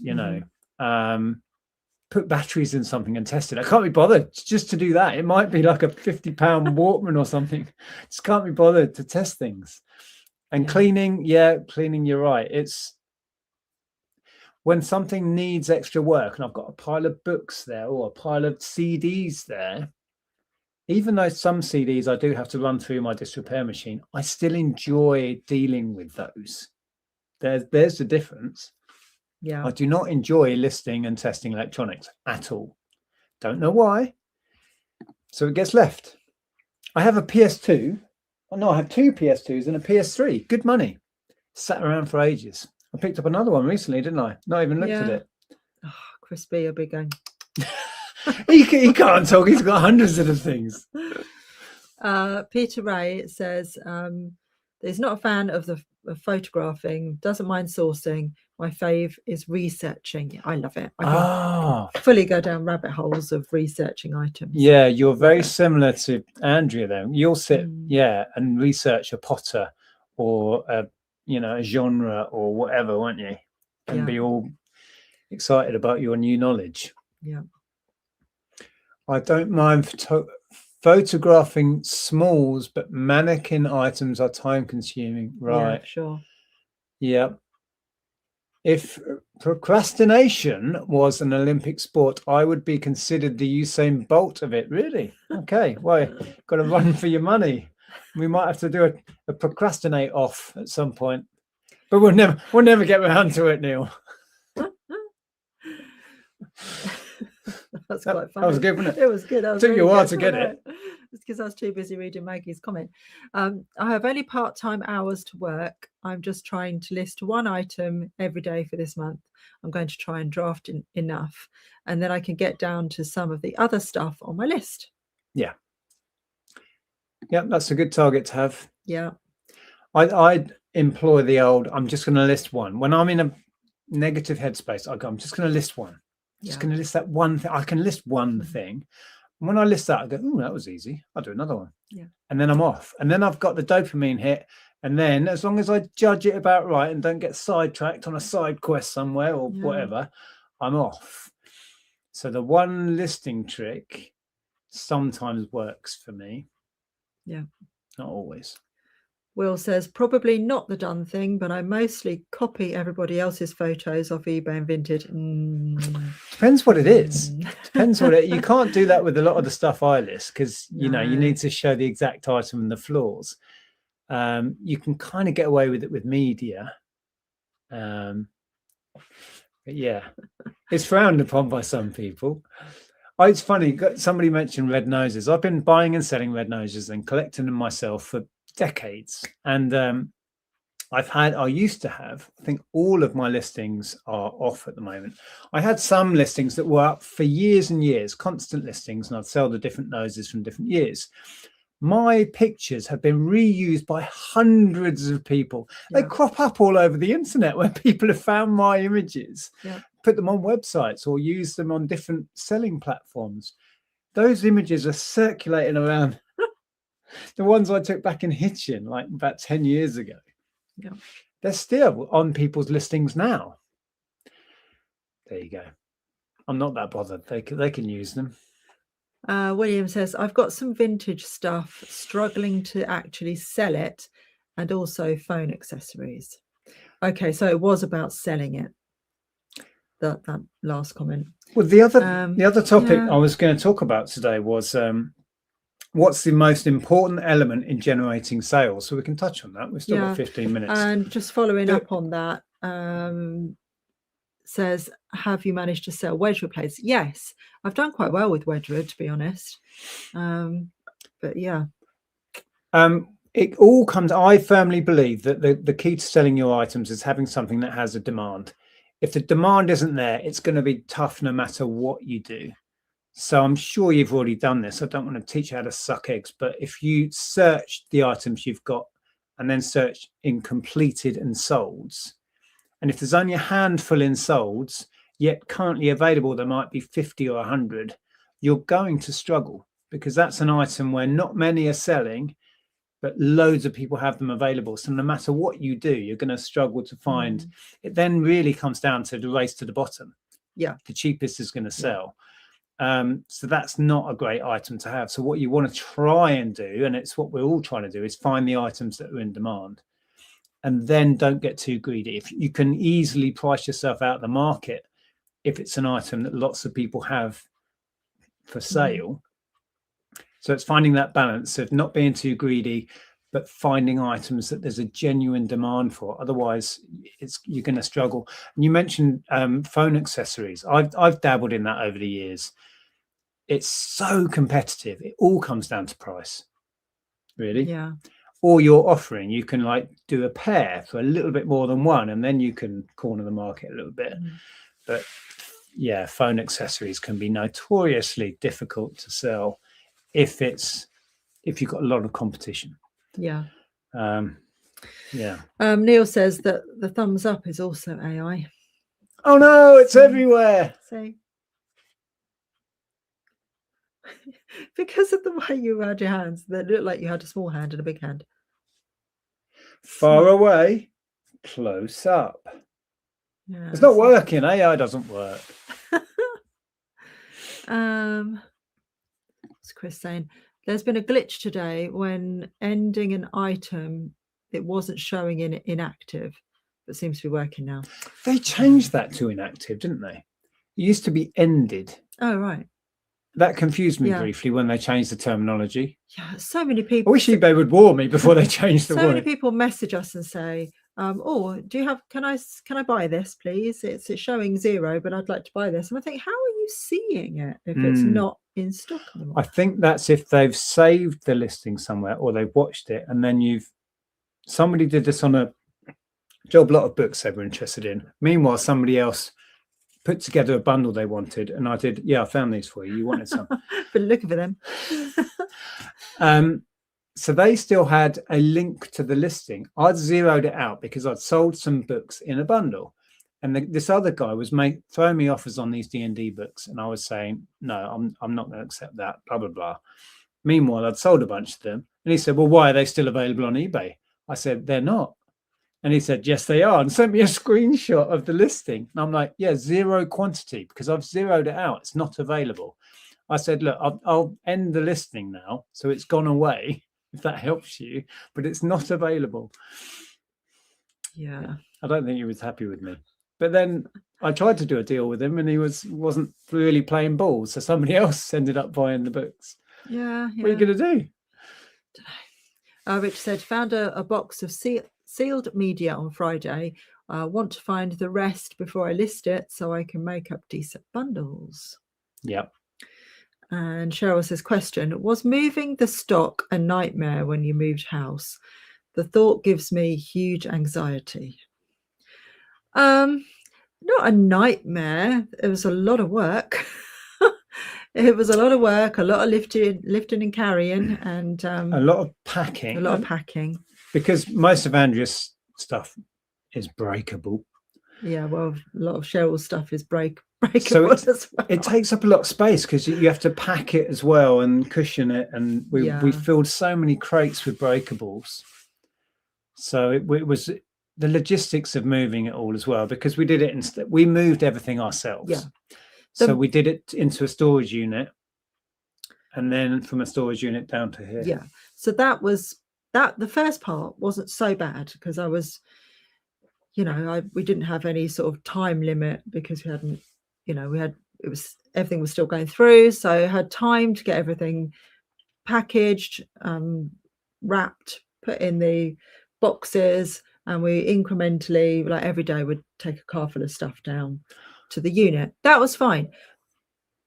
put batteries in something and test it. I can't be bothered just to do that. It might be like a £50 Walkman or something. Just can't be bothered to test things. And cleaning, you're right. It's when something needs extra work and I've got a pile of books there or a pile of CDs there, even though some CDs I do have to run through my disrepair machine, I still enjoy dealing with those. There's the difference. Yeah. I do not enjoy listing and testing electronics at all. Don't know why. So it gets left. I have a PS2. Oh no, I have 2 PS2s and a PS3. Good money. Sat around for ages. I picked up another one recently, didn't I? Not even looked at it. Oh, Chris B, you'll be going. he can't talk. He's got hundreds of things. Peter Ray says he's not a fan of photographing, doesn't mind sourcing. My fave is researching. I love it. I can fully go down rabbit holes of researching items. Yeah, you're very similar to Andrea then. You'll sit, and research a Potter or a genre or whatever, won't you? And be all excited about your new knowledge. Yeah. I don't mind photographing smalls, but mannequin items are time consuming. Right. Yeah, sure. Yeah. If procrastination was an Olympic sport, I would be considered the Usain Bolt of it. Really? Okay. Well, got to run for your money. We might have to do a procrastinate off at some point, but we'll never get around to it, Neil. That's quite funny. That was good, wasn't it? It was good. It took you a while to get it. It's because I was too busy reading Maggie's comment. I have only part-time hours to work. I'm just trying to list one item every day for this month. I'm going to try and draft enough, and then I can get down to some of the other stuff on my list. Yeah. Yeah, that's a good target to have. Yeah. I'd employ the old, I'm just going to list one. When I'm in a negative headspace, I go, I'm just going to list one. Just going to list that one thing. I can list one thing. And when I list that, I go, oh, that was easy. I'll do another one. Yeah. And then I'm off. And then I've got the dopamine hit. And then as long as I judge it about right and don't get sidetracked on a side quest somewhere or whatever, I'm off. So the one listing trick sometimes works for me. Yeah. Not always. Will says, probably not the done thing, but I mostly copy everybody else's photos off eBay and Vinted. Depends what it is. Depends what you can't do that with a lot of the stuff I list because, you need to show the exact item and the flaws. You can kind of get away with it with media. But yeah, it's frowned upon by some people. Oh, it's funny. Somebody mentioned red noses. I've been buying and selling red noses and collecting them myself for decades. And I used to have, I think all of my listings are off at the moment. I had some listings that were up for years and years, constant listings, and I'd sell the different noses from different years. My pictures have been reused by hundreds of people. They crop up all over the internet where people have found my images, put them on websites or use them on different selling platforms. Those images are circulating around. The ones I took back in Hitchin, like about 10 years ago. They're still on people's listings now. There you go. I'm not that bothered. They can use them. William says, I've got some vintage stuff, struggling to actually sell it, and also phone accessories. Okay, so it was about selling it. That last comment. Well, the other topic I was going to talk about today was what's the most important element in generating sales? So we can touch on that. We've still got 15 minutes. And just following up on that, says, have you managed to sell Wedgwood plates? Yes, I've done quite well with Wedgwood, to be honest. But yeah. It all comes, I firmly believe that the key to selling your items is having something that has a demand. If the demand isn't there, it's going to be tough no matter what you do. So I'm sure you've already done this. I don't want to teach you how to suck eggs, but if you search the items you've got and then search in completed and solds, and if there's only a handful in solds, yet currently available, there might be 50 or 100, you're going to struggle because that's an item where not many are selling, but loads of people have them available. So no matter what you do, you're going to struggle to find. It then really comes down to the race to the bottom. Yeah. The cheapest is going to sell. So that's not a great item to have. So what you want to try and do, and it's what we're all trying to do, is find the items that are in demand. And then don't get too greedy. If you can easily price yourself out of the market, if it's an item that lots of people have for sale. So it's finding that balance of not being too greedy, but finding items that there's a genuine demand for. Otherwise, you're going to struggle. And you mentioned phone accessories. I've dabbled in that over the years. It's so competitive. It all comes down to price, really. Yeah. Or you're offering, you can like do a pair for a little bit more than one, and then you can corner the market a little bit. But yeah, phone accessories can be notoriously difficult to sell if you've got a lot of competition. Yeah. Yeah. Neil says that the thumbs up is also AI. Oh no, it's everywhere. See, because of the way you had your hands, that looked like you had a small hand and a big hand. Far away, close up. Yeah, it's not working. AI doesn't work. What's Chris saying? There's been a glitch today when ending an item, it wasn't showing in inactive, but seems to be working now. They changed that to inactive, didn't they? It used to be ended. Oh, right. That confused me briefly when they changed the terminology. Yeah, so many people. I wish eBay would warn me before they changed the word. So many people message us and say, "Oh, do you have? Can I buy this, please? It's showing 0, but I'd like to buy this." And I think, how are you seeing it if it's not in stock anymore? I think that's if they've saved the listing somewhere or they've watched it, and then somebody did this on a job lot of books they were interested in. Meanwhile, somebody else put together a bundle they wanted, and I did, I found these for you. You wanted some. Been looking for them. So they still had a link to the listing. I'd zeroed it out because I'd sold some books in a bundle, and this other guy was throwing me offers on these D&D books, and I was saying, no, I'm not going to accept that, blah, blah, blah. Meanwhile, I'd sold a bunch of them, and he said, well, why are they still available on eBay? I said, they're not. And he said, yes, they are, and sent me a screenshot of the listing. And I'm like, yeah, 0 quantity, because I've zeroed it out. It's not available. I said, look, I'll end the listing now. So it's gone away, if that helps you, but it's not available. Yeah. I don't think he was happy with me. But then I tried to do a deal with him, and he wasn't really playing ball. So somebody else ended up buying the books. Yeah. What are you going to do? Rich said, found a box of sealed media on Friday. Want to find the rest before I list it so I can make up decent bundles. Yeah. And Cheryl says, question, was moving the stock a nightmare when you moved house? The thought gives me huge anxiety. Not a nightmare. It was a lot of work. It was a lot of work, a lot of lifting and carrying, and a lot of packing. A lot of packing. Because most of Andrea's stuff is breakable. Yeah, well, a lot of Cheryl's stuff is breakable so as well. It takes up a lot of space because you have to pack it as well and cushion it. And we filled so many crates with breakables. So it was the logistics of moving it all as well, because we did it we moved everything ourselves. Yeah. So we did it into a storage unit, and then from a storage unit down to here. Yeah. So the first part wasn't so bad because I was, we didn't have any sort of time limit because we hadn't, everything was still going through. So I had time to get everything packaged, wrapped, put in the boxes, and we incrementally, like every day, would take a car full of stuff down to the unit. That was fine.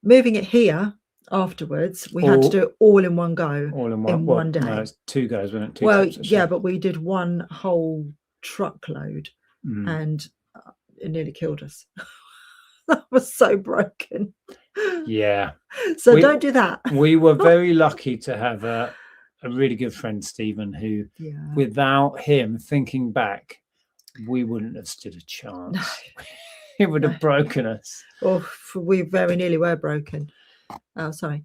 Moving it here afterwards, we had to do it all in one go. All in one day. No, it's 2 goes, wasn't it? Well, yeah, but we did one whole truckload, and it nearly killed us. That was so broken. Yeah. So don't do that. We were very lucky to have a really good friend, Stephen, who, without him, thinking back, we wouldn't have stood a chance. No. It would have broken us. Oh, we very nearly were broken. Oh, sorry.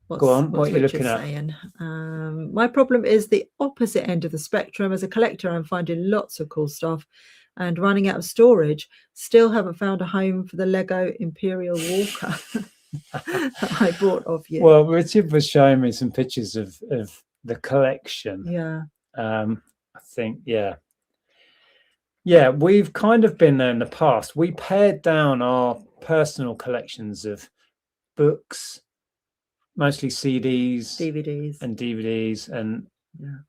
Go on. What are you looking at? Saying? My problem is the opposite end of the spectrum. As a collector, I'm finding lots of cool stuff and running out of storage. Still haven't found a home for the Lego Imperial Walker that I bought of you. Well, Richard was showing me some pictures of the collection. Yeah. I think, yeah, we've kind of been there in the past. We pared down our personal collections of books, mostly CDs, DVDs, and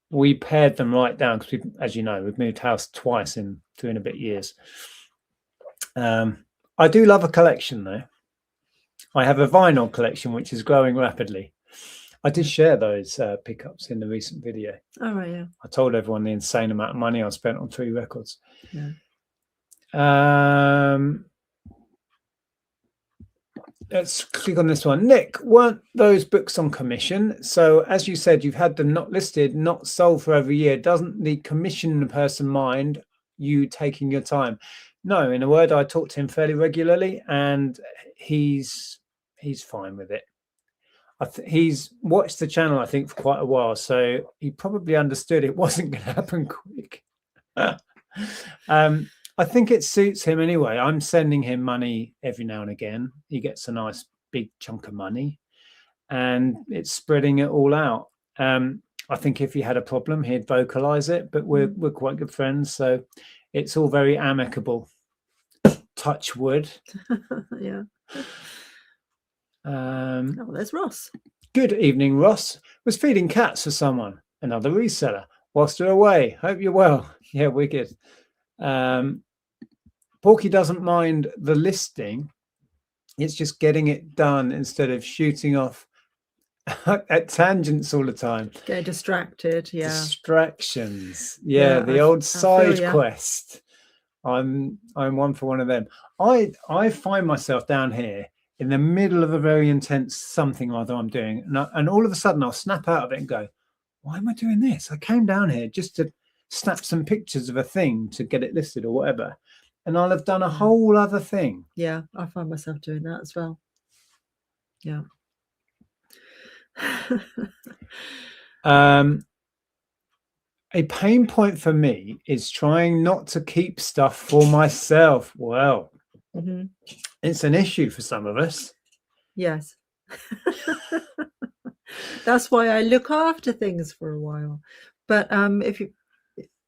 we pared them right down because, as you know, we've moved house twice in 3 and a bit years. I do love a collection, though. I have a vinyl collection which is growing rapidly. I did share those pickups in the recent video. Oh, right, yeah. I told everyone the insane amount of money I spent on 3 records. Yeah. Let's click on this one. Nick, weren't those books on commission? So as you said, you've had them not listed, not sold for over a year. Doesn't the commission person mind you taking your time? No, in a word, I talk to him fairly regularly, and he's fine with it. He's watched the channel, I think, for quite a while, so he probably understood it wasn't going to happen quick. I think it suits him anyway. I'm sending him money every now and again. He gets a nice big chunk of money, and it's spreading it all out. I think if he had a problem, he'd vocalize it, but we're quite good friends, so it's all very amicable. Touch wood. Yeah. There's Ross. Good evening, Ross. Was feeding cats for someone, another reseller, whilst you're away. Hope you're well. Yeah, we're good. Porky doesn't mind the listing. It's just getting it done instead of shooting off at tangents all the time. Get distracted. Yeah. Distractions. Yeah, the old side quest. I'm one for one of them. I find myself down here in the middle of a very intense something or other I'm doing, and all of a sudden I'll snap out of it and go, why am I doing this? I came down here just to snap some pictures of a thing to get it listed or whatever, and I'll have done a whole other thing. Yeah, I find myself doing that as well. Yeah. A pain point for me is trying not to keep stuff for myself. Well, it's an issue for some of us. Yes. That's why I look after things for a while. But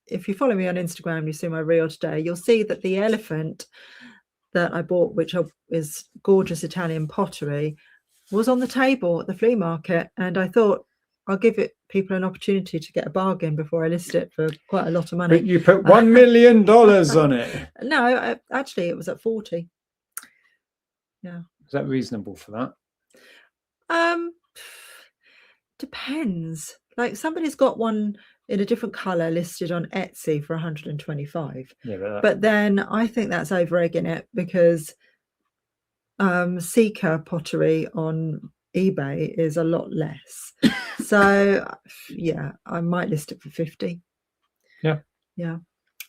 if you follow me on Instagram, you see my reel today, you'll see that the elephant that I bought, which is gorgeous Italian pottery, was on the table at the flea market, and I thought I'll give people an opportunity to get a bargain before I list it for quite a lot of money. But you put $1 million on it. No, actually it was at 40. Yeah. Is that reasonable for that? Depends. Like somebody's got one in a different color listed on Etsy for 125. Yeah, but then I think that's over egging it, because Seeker pottery on eBay is a lot less. So yeah, I might list it for 50. Yeah.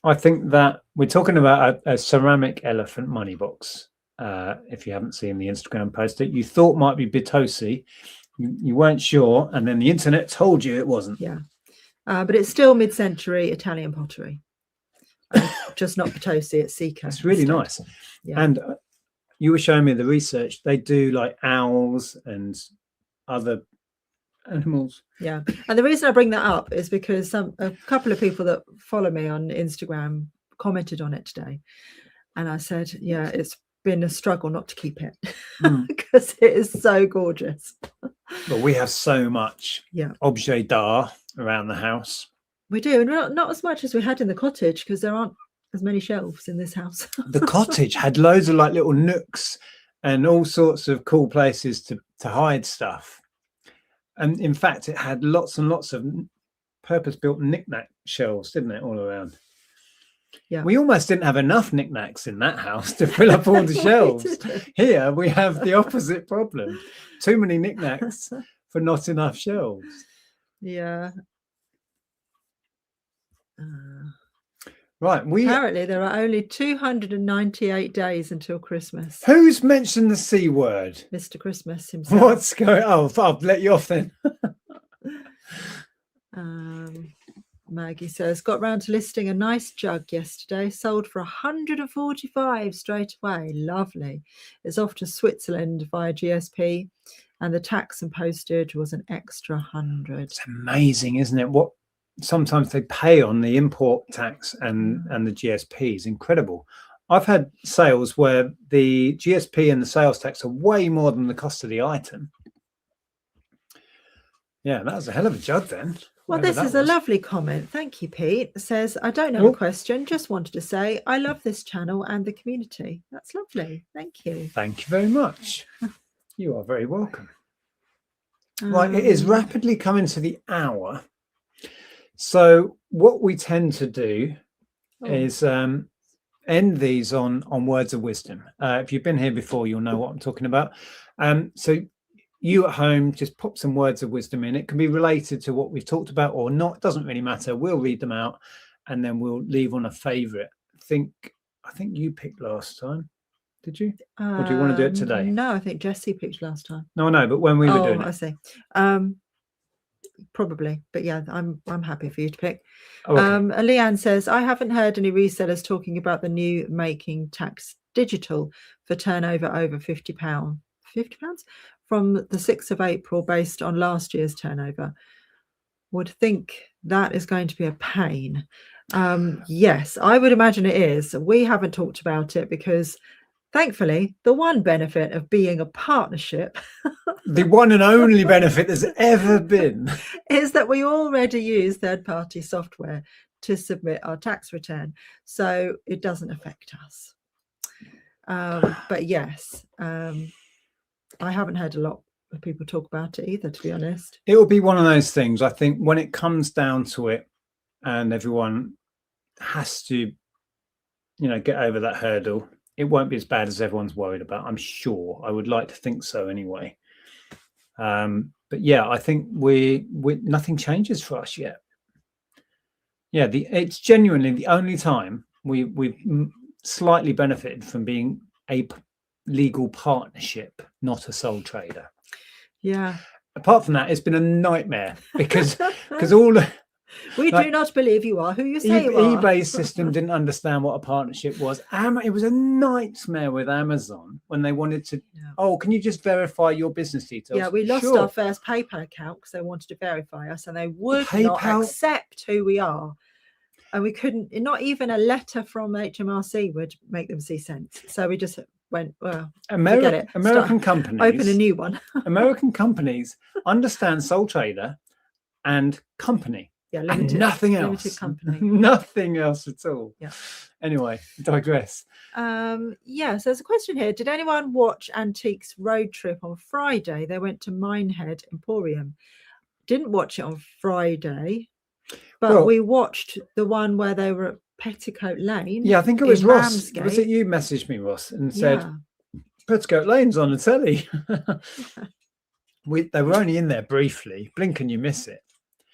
I think that we're talking about a ceramic elephant money box. If you haven't seen the Instagram post that you thought might be Bitosi, you weren't sure, and then the internet told you it wasn't. Yeah, but it's still mid-century Italian pottery, just not Bitosi. It's Seeker. It's really instead. nice. Yeah. And you were showing me the research. They do like owls and other animals. Yeah, and the reason I bring that up is because a couple of people that follow me on Instagram commented on it today, and I said, yeah, it's been a struggle not to keep it because it is so gorgeous. Well, we have so much objet d'art around the house. We do, not as much as we had in the cottage, because there aren't as many shelves in this house. The cottage had loads of like little nooks and all sorts of cool places to hide stuff. And in fact, it had lots and lots of purpose-built knick-knack shelves, didn't it, all around? Yeah. We almost didn't have enough knickknacks in that house to fill up all the shelves. Here we have the opposite problem. Too many knickknacks for not enough shelves. Yeah. Right. Apparently there are only 298 days until Christmas. Who's mentioned the C word? Mr. Christmas himself. What's going on? Oh, I'll let you off then. Maggie says, got round to listing a nice jug yesterday, sold for 145 straight away. Lovely. It's off to Switzerland via GSP, and the tax and postage was an extra 100. It's amazing, isn't it? What sometimes they pay on the import tax and the GSP is incredible. I've had sales where the GSP and the sales tax are way more than the cost of the item. Yeah, that was a hell of a jug then. Well, this is a lovely comment. Thank you, Pete. It says, I don't have a question, just wanted to say I love this channel and the community. That's lovely. Thank you. Thank you very much. You are very welcome. Right, it is rapidly coming to the hour. So what we tend to do is end these on words of wisdom. If you've been here before, you'll know what I'm talking about. So you at home, just pop some words of wisdom in. It can be related to what we've talked about or not. It doesn't really matter. We'll read them out and then we'll leave on a favorite. I think you picked last time. Did you? Or do you want to do it today? No, I think Jessie picked last time. No, but when we were doing it. I see. Probably, but yeah, I'm happy for you to pick. Okay. Leanne says, I haven't heard any resellers talking about the new making tax digital for turnover over £50. £50 from the 6th of April based on last year's turnover. Would think that is going to be a pain. Yes, I would imagine it is. We haven't talked about it because thankfully, the one benefit of being a partnership, the one and only benefit there's ever been, is that we already use third-party software to submit our tax return. So it doesn't affect us. But yes, I haven't heard a lot of people talk about it either, to be honest. It will be one of those things. I think when it comes down to it and everyone has to, get over that hurdle, it won't be as bad as everyone's worried about. I'm sure. I would like to think so anyway. But yeah, I think we nothing changes for us yet. Yeah, it's genuinely the only time we've slightly benefited from being a legal partnership, not a sole trader. Yeah. Apart from that, it's been a nightmare because all we do not believe you are who you say you are. eBay's system didn't understand what a partnership was. It was a nightmare with Amazon when they wanted to. Yeah. Oh, can you just verify your business details? Yeah, we lost our first PayPal account because they wanted to verify us, and they would not accept who we are. And we couldn't. Not even a letter from HMRC would make them see sense. So we just went, well, forget it. American companies open a new one. American companies understand sole trader and company. Yeah, and nothing else. Limited company. Nothing else at all. Yeah. Anyway, digress. Yeah, so there's a question here. Did anyone watch Antiques Road Trip on Friday? They went to Minehead Emporium. Didn't watch it on Friday, but we watched the one where they were at Petticoat Lane. Yeah, I think it was Ross. Ramsgate. Was it you messaged me, Ross, and said Petticoat Lane's on the telly? They were only in there briefly. Blink and you miss it.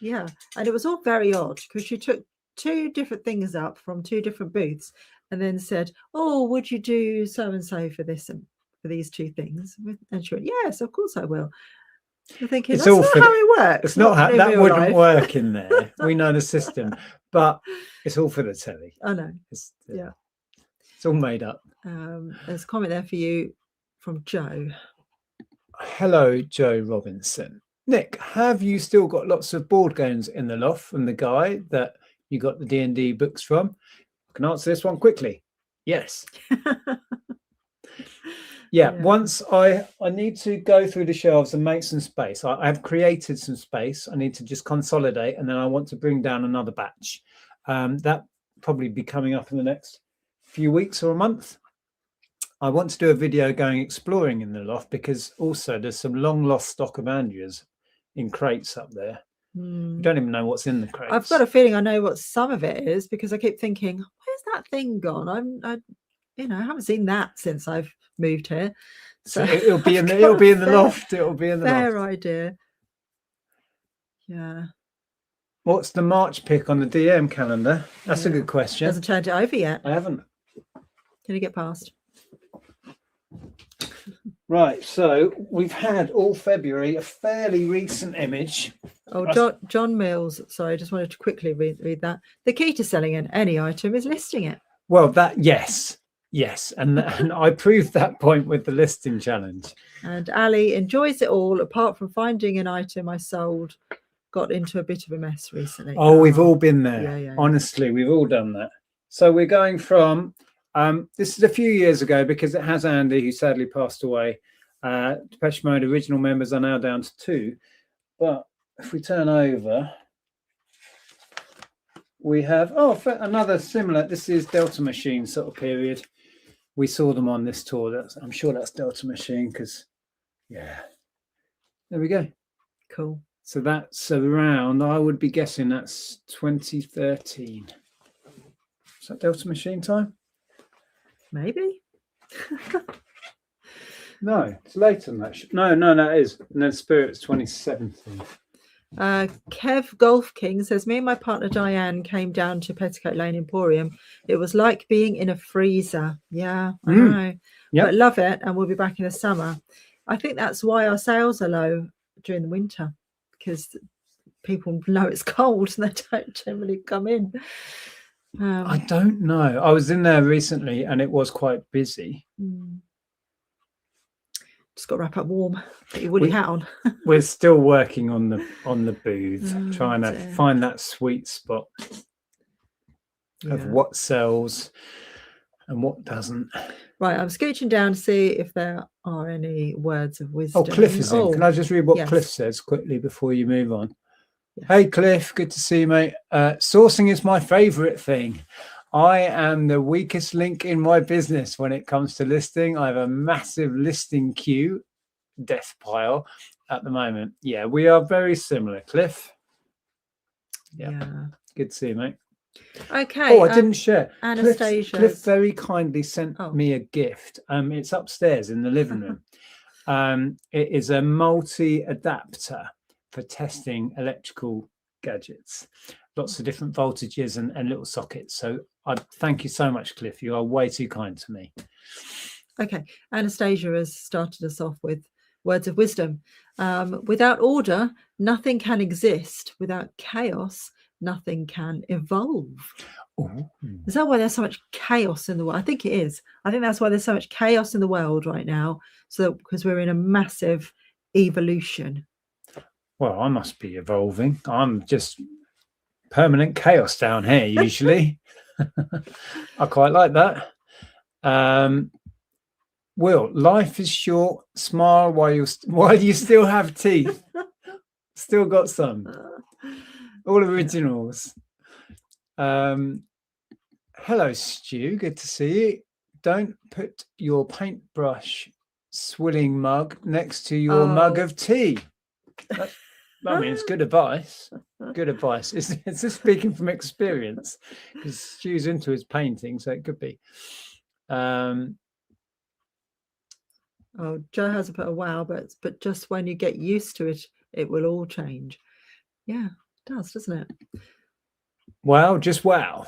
Yeah, and it was all very odd because she took 2 different things up from 2 different booths and then said, "Oh, would you do so and so for this and for these 2 things?" And she went, "Yes, of course I will." I'm thinking, It's that's all not how it works. It's not how that wouldn't life. work in there. We know the system, but it's all for the telly. I know. It's all made up. There's a comment there for you from Joe. Hello, Joe Robinson. Nick, have you still got lots of board games in the loft from the guy that you got the D&D books from? I can answer this one quickly. Yes. Yeah, once I need to go through the shelves and make some space. I have created some space. I need to just consolidate, and then I want to bring down another batch. That probably be coming up in the next few weeks or a month. I want to do a video going exploring in the loft because also there's some long lost stock of Andreas in crates up there. You don't even know what's in the crates. I've got a feeling I know what some of it is because I keep thinking, where's that thing gone? I haven't seen that since I've moved here. So it'll be in the loft. It'll be in the loft. Fair idea. Yeah. What's the March pick on the DM calendar? That's a good question. Hasn't turned it over yet. I haven't. Can you get past? Right, so we've had all February, a fairly recent image. Oh, John Mills. Sorry, I just wanted to quickly read that. The key to selling any item is listing it. Well, yes, and I proved that point with the listing challenge. And Ali enjoys it all, apart from finding an item I sold. Got into a bit of a mess recently. Oh, we've all been there. Yeah. Honestly, we've all done that. So we're going from this is a few years ago because it has Andy, who sadly passed away. Depeche Mode original members are now down to 2. But if we turn over, we have another similar. This is Delta Machine sort of period. We saw them on this tour. I'm sure that's Delta Machine because, there we go. Cool. So that's around, I would be guessing that's 2013. Is that Delta Machine time? Maybe. No, it's later than that. No, that is. And then Spirit's 2017. Kev Golf King says, me and my partner Diane came down to Petticoat Lane Emporium. It was like being in a freezer. Yeah, I know. Yep. But love it, and we'll be back in the summer. I think that's why our sales are low during the winter, because people know it's cold and they don't generally come in. I don't know. I was in there recently and it was quite busy. Just got to wrap up warm. Put your woolly hat on. We're still working on the booth, trying to find that sweet spot of what sells and what doesn't. Right, I'm scooching down to see if there are any words of wisdom. Oh, Cliff is in. Can I just read what Cliff says quickly before you move on? Yes. Hey, Cliff, good to see you, mate. Sourcing is my favorite thing. I am the weakest link in my business when it comes to listing. I have a massive listing queue, death pile at the moment. Yeah, we are very similar, Cliff. Yeah. Good to see you, mate. Okay. Oh, I didn't share. Anastasia. Cliff very kindly sent me a gift. It's upstairs in the living room. It is a multi-adapter for testing electrical gadgets. Lots of different voltages and little sockets. So I thank you so much, Cliff. You are way too kind to me. Okay. Anastasia has started us off with words of wisdom. Without order, nothing can exist. Without chaos, nothing can evolve. Ooh. Is that why there's so much chaos in the world? I think it is. I think that's why there's so much chaos in the world right now. So because we're in a massive evolution. Well, I must be evolving. I'm just permanent chaos down here usually. I quite like that. Will, life is short. Smile while you still have teeth. Still got some. All originals. Hello, Stu. Good to see you. Don't put your paintbrush swilling mug next to your mug of tea. I mean, it's good advice. Good advice. It's just speaking from experience, because Stu's into his painting, so it could be. Joe hasn't put a wow, but just when you get used to it, it will all change. Yeah, it does, doesn't it? Wow, just wow.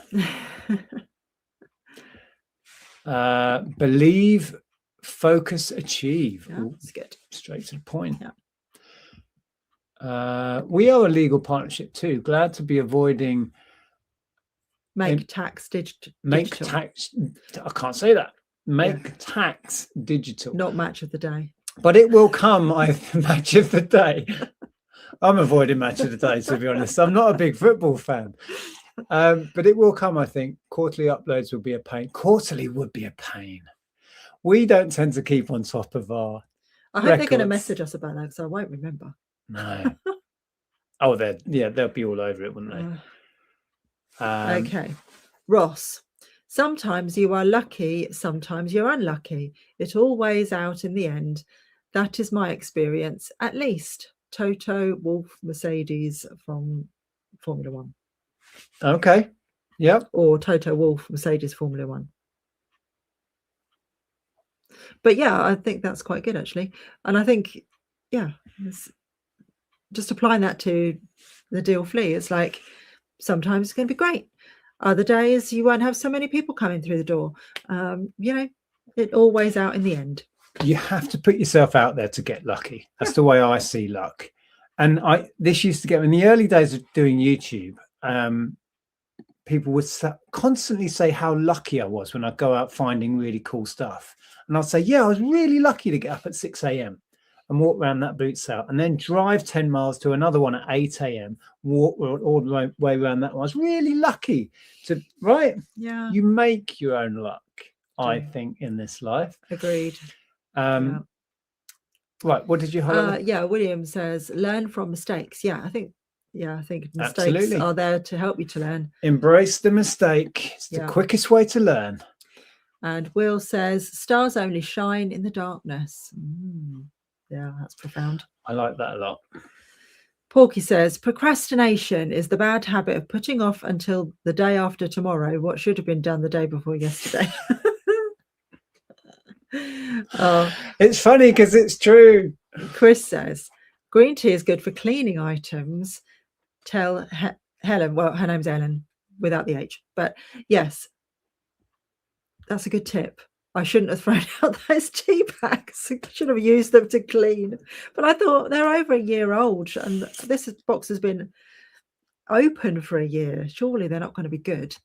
Believe, focus, achieve. Yeah, that's good. Straight to the point. Yeah. We are a legal partnership too. Glad to be avoiding tax digital. Tax. I can't say that. Tax digital. Not match of the day. But it will come. Match of the day. I'm avoiding match of the day, to be honest. I'm not a big football fan. But it will come, I think. Quarterly uploads will be a pain. Quarterly would be a pain. We don't tend to keep on top of our I hope they're going to message us about that, because I won't remember. No. Oh, they'll be all over it, wouldn't they? Okay. Ross, sometimes you are lucky, sometimes you're unlucky. It all weighs out in the end. That is my experience, at least. Toto Wolf Mercedes from Formula One. Okay. Yep. Or Toto Wolf Mercedes Formula One. But yeah, I think that's quite good, actually. And I think, just applying that to the deal Flea, it's like sometimes it's going to be great. Other days you won't have so many people coming through the door. It all weighs out in the end. You have to put yourself out there to get lucky. That's the way I see luck. And this used to get, in the early days of doing YouTube, people would constantly say how lucky I was when I go out finding really cool stuff. And I'd say, yeah, I was really lucky to get up at 6 a.m. and walk around that boot sale, and then drive 10 miles to another one at 8 a.m, walk all the way around that one. I was really lucky to, right? Yeah. You make your own luck, I think, in this life. Agreed. Right. What did you highlight? William says, learn from mistakes. I think mistakes Absolutely. are there to help you to learn. Embrace the mistake. It's the quickest way to learn. And Will says, stars only shine in the darkness. Yeah, that's profound. I like that a lot. Porky says, procrastination is the bad habit of putting off until the day after tomorrow what should have been done the day before yesterday. It's funny because it's true. Chris says, green tea is good for cleaning items. Tell Helen, well, her name's Ellen without the H, but yes, that's a good tip. I shouldn't have thrown out those tea bags. I should have used them to clean. But I thought they're over a year old, and this box has been open for a year. Surely they're not going to be good.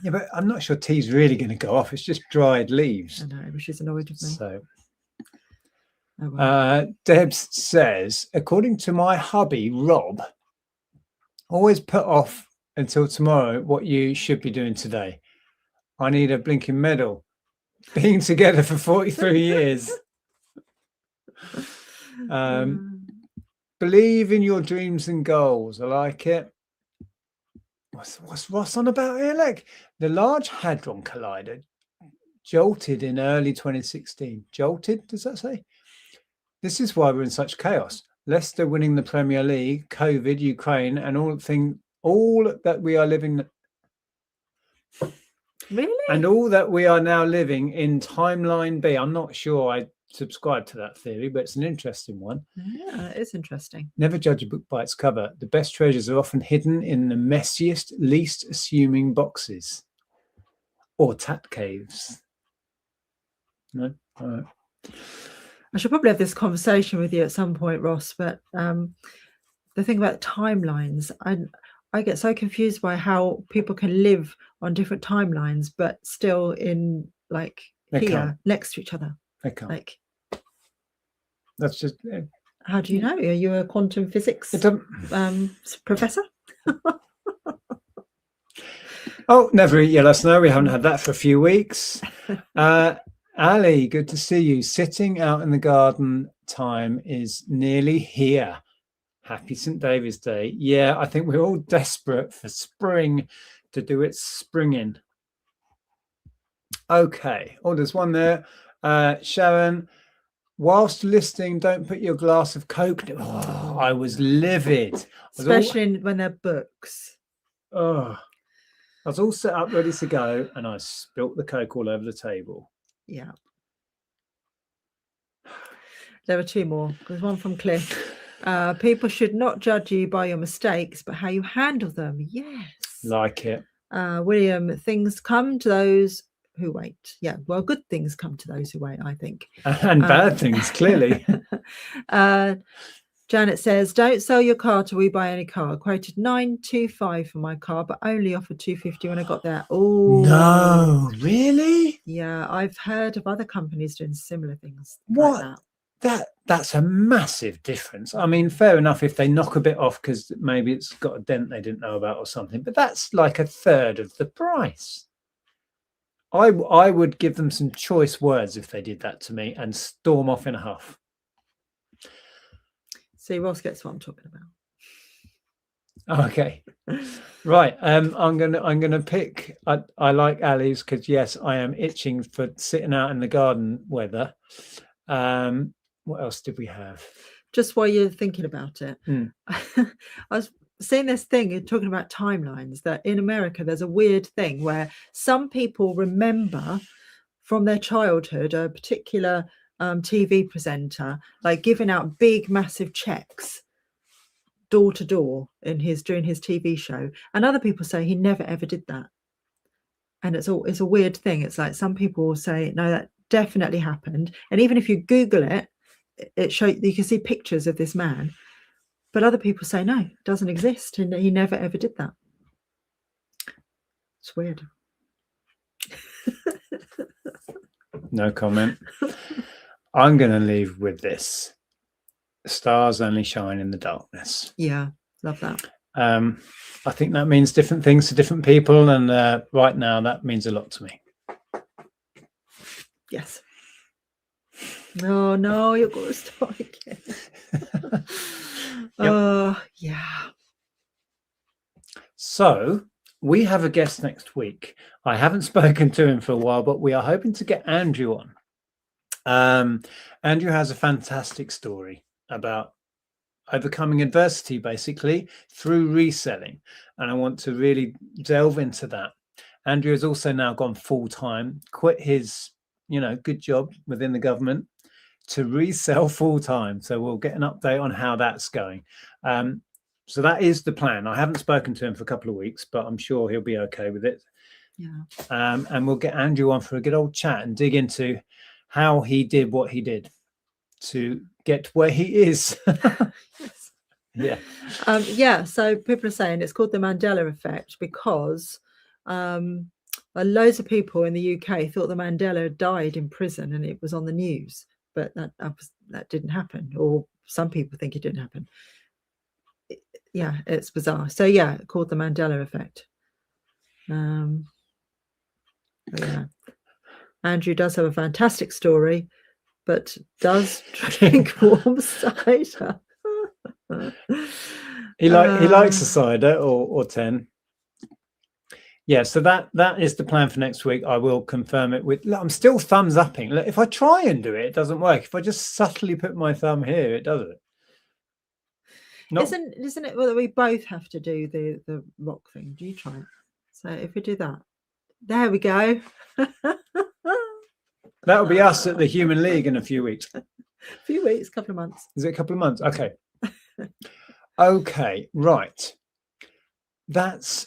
Yeah, but I'm not sure tea's really going to go off. It's just dried leaves. I know, which is annoyed with me. So, well. Debs says, according to my hubby, Rob, always put off until tomorrow what you should be doing today. I need a blinking medal. Being together for 43 years. Believe in your dreams and goals. I like it. What's Ross on about here? Like, the Large Hadron Collider jolted in early 2016. Jolted, does that say? This is why we're in such chaos. Leicester winning the Premier League, COVID, Ukraine, and all that we are living. Really? And all that we are now living in timeline B. I'm not sure I subscribe to that theory, but it's an interesting one. Yeah, it is interesting. Never judge a book by its cover. The best treasures are often hidden in the messiest, least assuming boxes or tap caves. No? All right. I should probably have this conversation with you at some point, Ross, but the thing about timelines, I get so confused by how people can live on different timelines, but still in next to each other. They can't. Like, that's just. How do you know? Are you a quantum physics professor? Oh, never eat yellow snow. We haven't had that for a few weeks. Ali, good to see you. Sitting out in the garden time is nearly here. Happy St. David's Day. Yeah, I think we're all desperate for spring to do its springing. Okay. Oh, there's one there. Sharon, whilst listening, don't put your glass of Coke. Oh, I was livid. Especially when they're books. Oh, I was all set up, ready to go, and I spilt the Coke all over the table. Yeah. There are two more. There's one from Cliff. People should not judge you by your mistakes, but how you handle them. Yes. Like it. William, things come to those who wait. Yeah, well, good things come to those who wait, I think. And bad things, clearly. Janet says, don't sell your car till we buy any car. Quoted $925 for my car, but only offered $250 when I got there. Oh no, really? Yeah, I've heard of other companies doing similar things. What? Like That's a massive difference. I mean, fair enough if they knock a bit off because maybe it's got a dent they didn't know about or something, but that's like a third of the price. I would give them some choice words if they did that to me and storm off in a huff. See, Ross gets what I'm talking about. Okay, right. I'm gonna pick. I like Ali's because yes, I am itching for sitting out in the garden weather. What else did we have? Just while you're thinking about it, I was seeing this thing, you're talking about timelines, that in America there's a weird thing where some people remember from their childhood a particular TV presenter like giving out big massive checks door to door during his TV show, and other people say he never ever did that. And it's a weird thing. It's like some people will say no, that definitely happened, and even if you Google it, you can see pictures of this man, but other people say no, it doesn't exist, and he never ever did that. It's weird. No comment. I'm going to leave with this. Stars only shine in the darkness. Yeah, love that. I think that means different things to different people, and right now that means a lot to me. Yes. No, you're going to start again. Yeah. So we have a guest next week. I haven't spoken to him for a while, but we are hoping to get Andrew on. Andrew has a fantastic story about overcoming adversity, basically, through reselling. And I want to really delve into that. Andrew has also now gone full-time, quit his, good job within the government to resell full-time. So we'll get an update on how that's going. So that is the plan. I haven't spoken to him for a couple of weeks, but I'm sure he'll be okay with it. Yeah. And we'll get Andrew on for a good old chat and dig into how he did what he did to get where he is. Yes. Yeah. So people are saying it's called the Mandela effect because loads of people in the UK thought the Mandela died in prison and it was on the news, but that didn't happen, or some people think it didn't happen. Yeah, it's bizarre. So yeah, called the Mandela effect. Yeah, Andrew does have a fantastic story, but does drink warm cider. He likes a cider or 10. Yeah, so that is the plan for next week. I will confirm it with. Look, I'm still thumbs upping. Look, if I try and do it, it doesn't work. If I just subtly put my thumb here, it does it. Isn't it that we both have to do the rock thing? Do you try it? So if we do that, there we go. That will be us at the Human League in a few weeks. Couple of months. Is it a couple of months? Okay. Okay, right. That's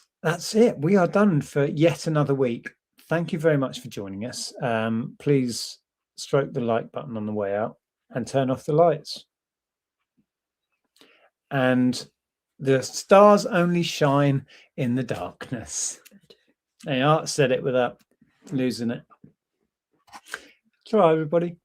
it. We are done for yet another week. Thank you very much for joining us. Please stroke the like button on the way out and turn off the lights. And the stars only shine in the darkness. Hey, Art said it without losing it. Try, everybody.